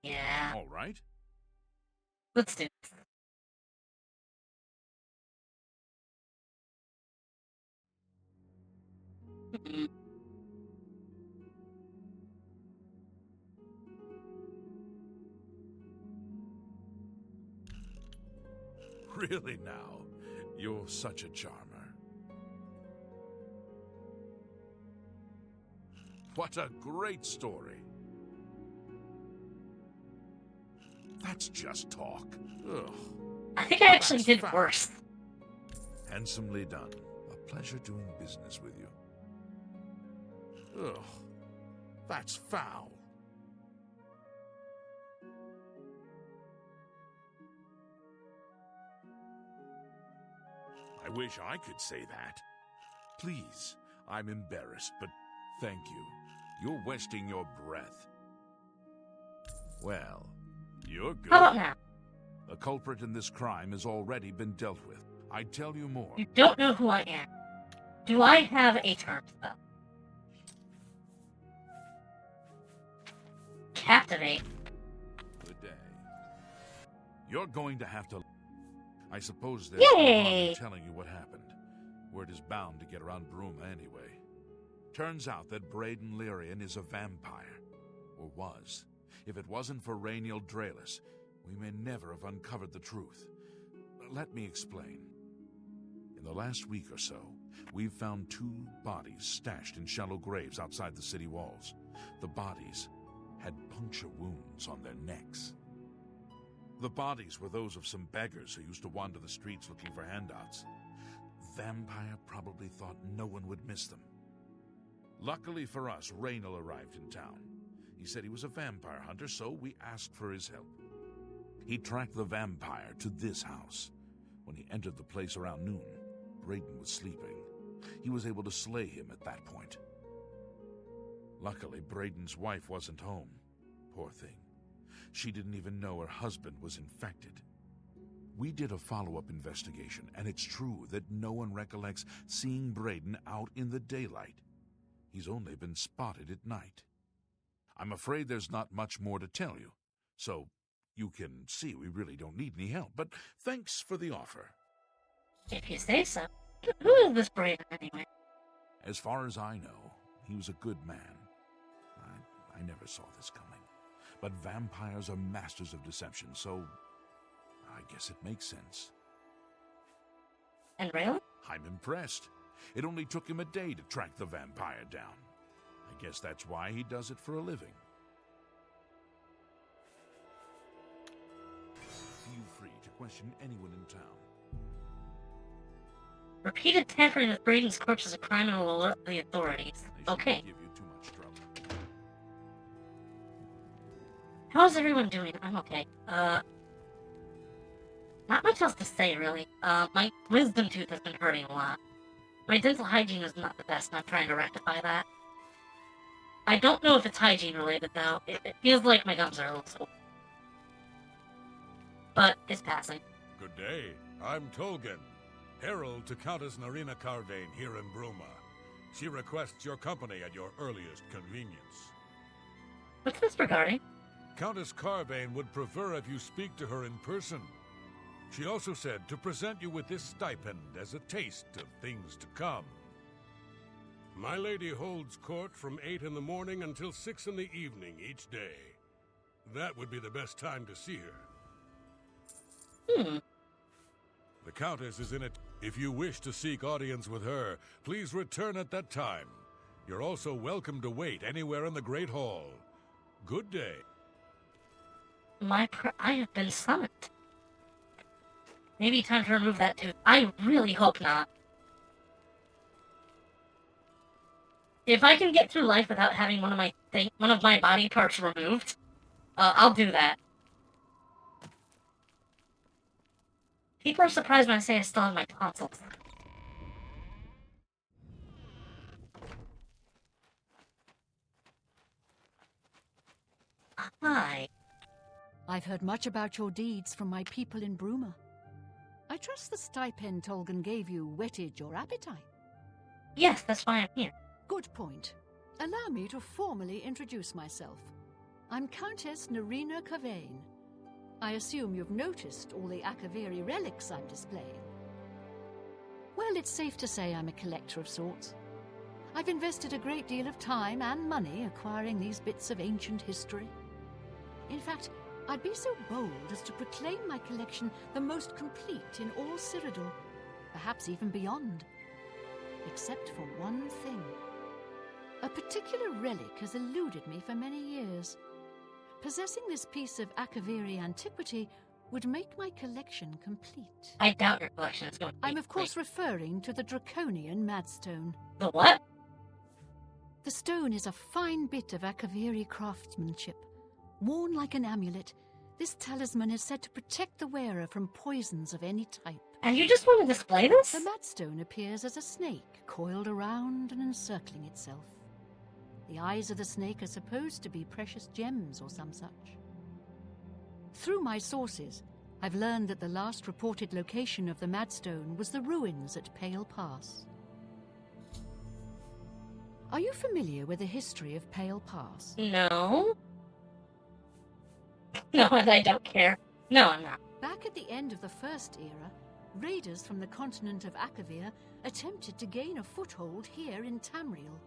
Yeah. All right. Let's do this. Really now? You're such a charmer. What a great story. That's just talk. Ugh. I think I actually That's did foul. worse. Handsomely done. A pleasure doing business with you. Ugh. That's foul. I wish I could say that. Please, I'm embarrassed, but thank you. You're wasting your breath. Well, you're good. How about now? The culprit in this crime has already been dealt with. I tell you more. You don't know who I am. Do I have a charm spell? Captivate. Good day. You're going to have to... I suppose there's no harm Yay! in telling you what happened. Word is bound to get around Bruma anyway. Turns out that Braden Lyrian is a vampire. Or was. If it wasn't for Rainiel Draelis, we may never have uncovered the truth. Let me explain. In the last week or so, we've found 2 bodies stashed in shallow graves outside the city walls. The bodies had puncture wounds on their necks. The bodies were those of some beggars who used to wander the streets looking for handouts. Vampire probably thought no one would miss them. Luckily for us, Rainiel arrived in town. He said he was a vampire hunter, so we asked for his help. He tracked the vampire to this house. When he entered the place around noon, Braden was sleeping. He was able to slay him at that point. Luckily, Braden's wife wasn't home. Poor thing. She didn't even know her husband was infected. We did a follow-up investigation, and it's true that no one recollects seeing Braden out in the daylight. He's only been spotted at night. I'm afraid there's not much more to tell you, so you can see we really don't need any help, but thanks for the offer. If you say so. Who is this Braden anyway? As far as I know, he was a good man. I never saw this coming. But vampires are masters of deception, so I guess it makes sense. And Raylan? I'm impressed. It only took him a day to track the vampire down. I guess that's why he does it for a living. Feel free to question anyone in town. Repeated tampering with Braden's corpse is a crime and will alert the authorities. They shouldn't Okay. give you too much trouble. How's everyone doing? I'm okay. Not much else to say, really. My wisdom tooth has been hurting a lot. My dental hygiene is not the best, and I'm trying to rectify that. I don't know if it's hygiene related, though. It feels like my gums are a little sore. But it's passing. Good day. I'm Tolgan, herald to Countess Narina Carvane here in Bruma. She requests your company at your earliest convenience. What's this regarding? Countess Carvane would prefer if you speak to her in person. She also said to present you with this stipend as a taste of things to come. My lady holds court from 8 in the morning until 6 in the evening each day. That would be the best time to see her. The Countess is in it. If you wish to seek audience with her, please return at that time. You're also welcome to wait anywhere in the Great Hall. Good day. I have been summoned. Maybe time to remove that tooth. I really hope not. If I can get through life without having one of my body parts removed, I'll do that. People are surprised when I say I still have my tonsils. Hi. I've heard much about your deeds from my people in Bruma. I trust the stipend Tolgan gave you whetted your appetite. Yes, that's why I'm here. Good point. Allow me to formally introduce myself. I'm Countess Nerina Cavane. I assume you've noticed all the Akaviri relics I'm displaying. Well, it's safe to say I'm a collector of sorts. I've invested a great deal of time and money acquiring these bits of ancient history. In fact, I'd be so bold as to proclaim my collection the most complete in all Cyrodiil, perhaps even beyond. Except for one thing. A particular relic has eluded me for many years. Possessing this piece of Akaviri antiquity would make my collection complete. I doubt your collection is going to be I'm of course referring to the Draconian Madstone. The what? The stone is a fine bit of Akaviri craftsmanship. Worn like an amulet, this talisman is said to protect the wearer from poisons of any type. And you just want to display this? The Madstone appears as a snake, coiled around and encircling itself. The eyes of the snake are supposed to be precious gems or some such. Through my sources, I've learned that the last reported location of the Madstone was the ruins at Pale Pass. Are you familiar with the history of Pale Pass? No. No, and I don't care. No, I'm not. Back at the end of the First Era, raiders from the continent of Akavir attempted to gain a foothold here in Tamriel.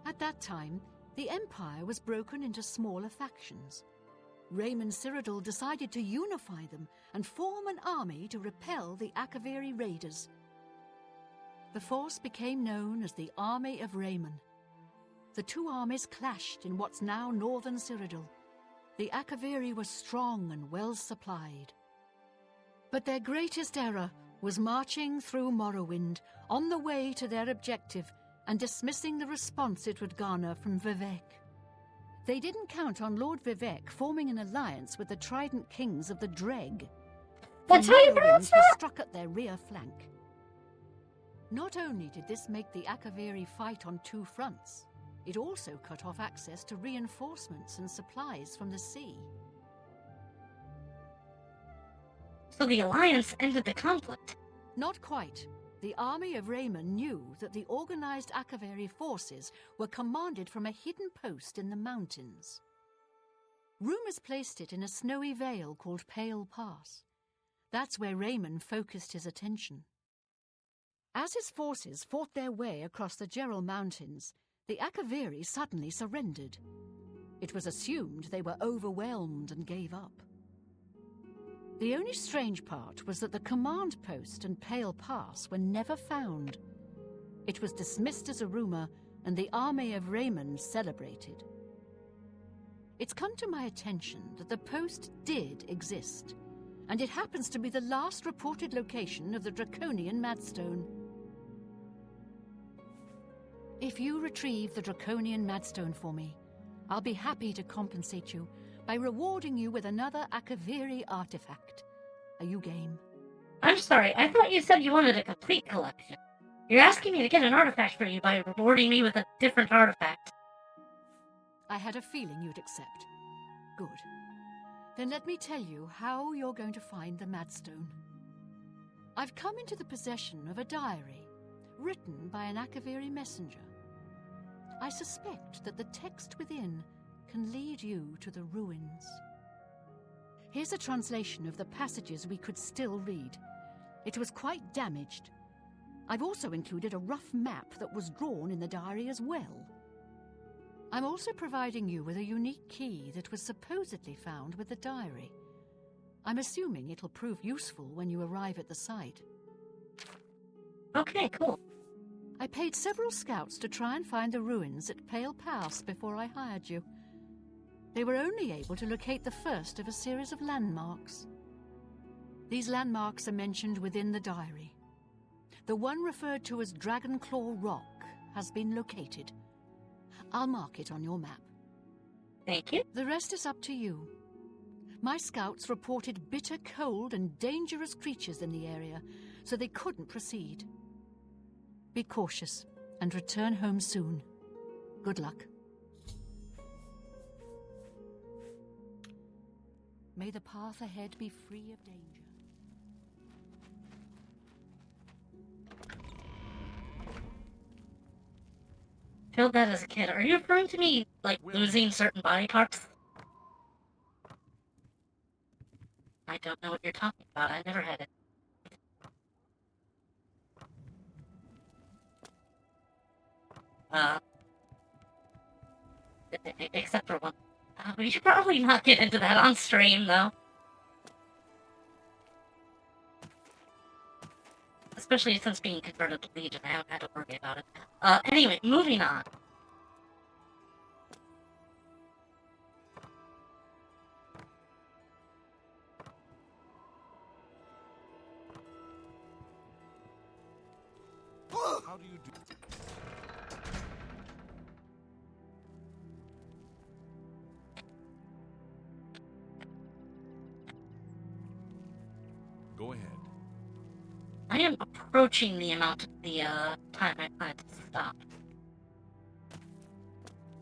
At that time, the Empire was broken into smaller factions. Raymond Cyrodiil decided to unify them and form an army to repel the Akaviri raiders. The force became known as the Army of Raymond. The two armies clashed in what's now northern Cyrodiil. The Akaviri were strong and well supplied. But their greatest error was marching through Morrowind on the way to their objective and dismissing the response it would garner from Vivek. They didn't count on Lord Vivek forming an alliance with the Trident Kings of the Dreg. That's how you pronounce Morrowind was that? struck at their rear flank. Not only did this make the Akaviri fight on two fronts, it also cut off access to reinforcements and supplies from the sea. So the Alliance ended the conflict. Not quite. The army of Raymond knew that the organized Akaviri forces were commanded from a hidden post in the mountains. Rumors placed it in a snowy vale called Pale Pass. That's where Raymond focused his attention. As his forces fought their way across the Gerald Mountains, the Akaviri suddenly surrendered. It was assumed they were overwhelmed and gave up. The only strange part was that the command post and Pale Pass were never found. It was dismissed as a rumor, and the army of Raymond celebrated. It's come to my attention that the post did exist, and it happens to be the last reported location of the Draconian Madstone. If you retrieve the Draconian Madstone for me, I'll be happy to compensate you by rewarding you with another Akaviri artifact. Are you game? I'm sorry, I thought you said you wanted a complete collection. You're asking me to get an artifact for you by rewarding me with a different artifact. I had a feeling you'd accept. Good. Then let me tell you how you're going to find the Madstone. I've come into the possession of a diary, written by an Akaviri messenger. I suspect that the text within can lead you to the ruins. Here's a translation of the passages we could still read. It was quite damaged. I've also included a rough map that was drawn in the diary as well. I'm also providing you with a unique key that was supposedly found with the diary. I'm assuming it'll prove useful when you arrive at the site. Okay, cool. I paid several scouts to try and find the ruins at Pale Pass before I hired you. They were only able to locate the first of a series of landmarks. These landmarks are mentioned within the diary. The one referred to as Dragonclaw Rock has been located. I'll mark it on your map. Thank you. The rest is up to you. My scouts reported bitter cold and dangerous creatures in the area, so they couldn't proceed. Be cautious and return home soon. Good luck. May the path ahead be free of danger. Felt that as a kid. Are you referring to me, like, losing certain body parts? I don't know what you're talking about. I never had it. Except for one. We should probably not get into that on stream, though. Especially since being converted to Legion, I haven't had to worry about it. Anyway, moving on. How do you do? Go ahead. I am approaching the amount of the, time I plan to stop.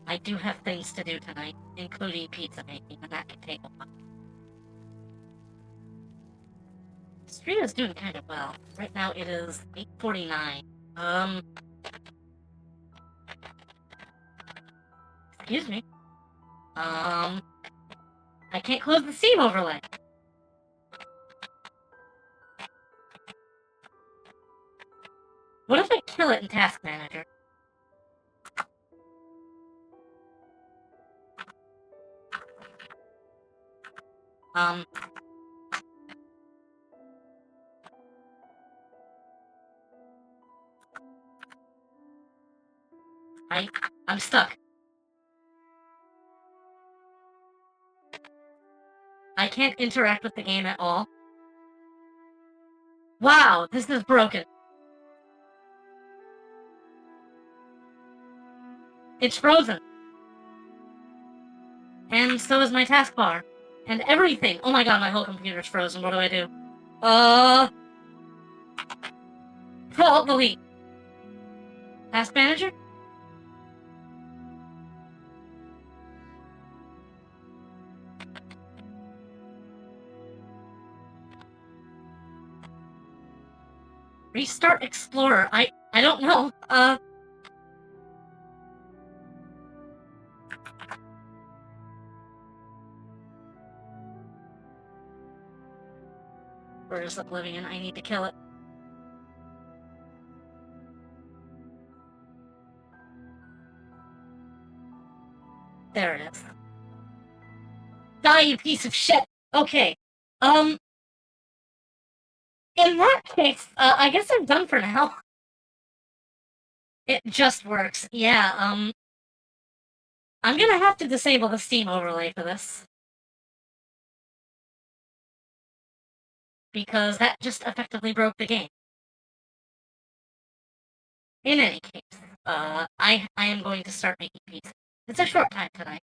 I do have things to do tonight, including pizza making, and that can take a while. Stream is doing kind of well. Right now it is 8:49. Excuse me. I can't close the Steam overlay. What if I kill it in Task Manager? I'm stuck. I can't interact with the game at all. Wow, this is broken. It's frozen. And so is my taskbar. And everything. Oh my god, my whole computer's frozen. What do I do? Delete. Task Manager? Restart Explorer. I don't know. Where's Oblivion? I need to kill it. There it is. Die, you piece of shit! Okay. In that case, I guess I'm done for now. It just works. Yeah, I'm gonna have to disable the Steam overlay for this. Because that just effectively broke the game. In any case, I am going to start making pizza. It's a short time tonight.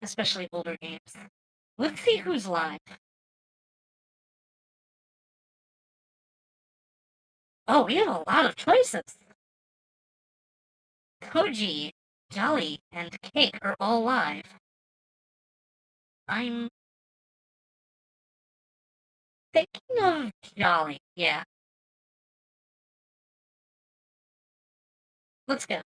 Especially older games. Let's see who's live. Oh, we have a lot of choices. Koji, Jolly, and Cake are all live. I'm thinking of Jolly, yeah. Let's go.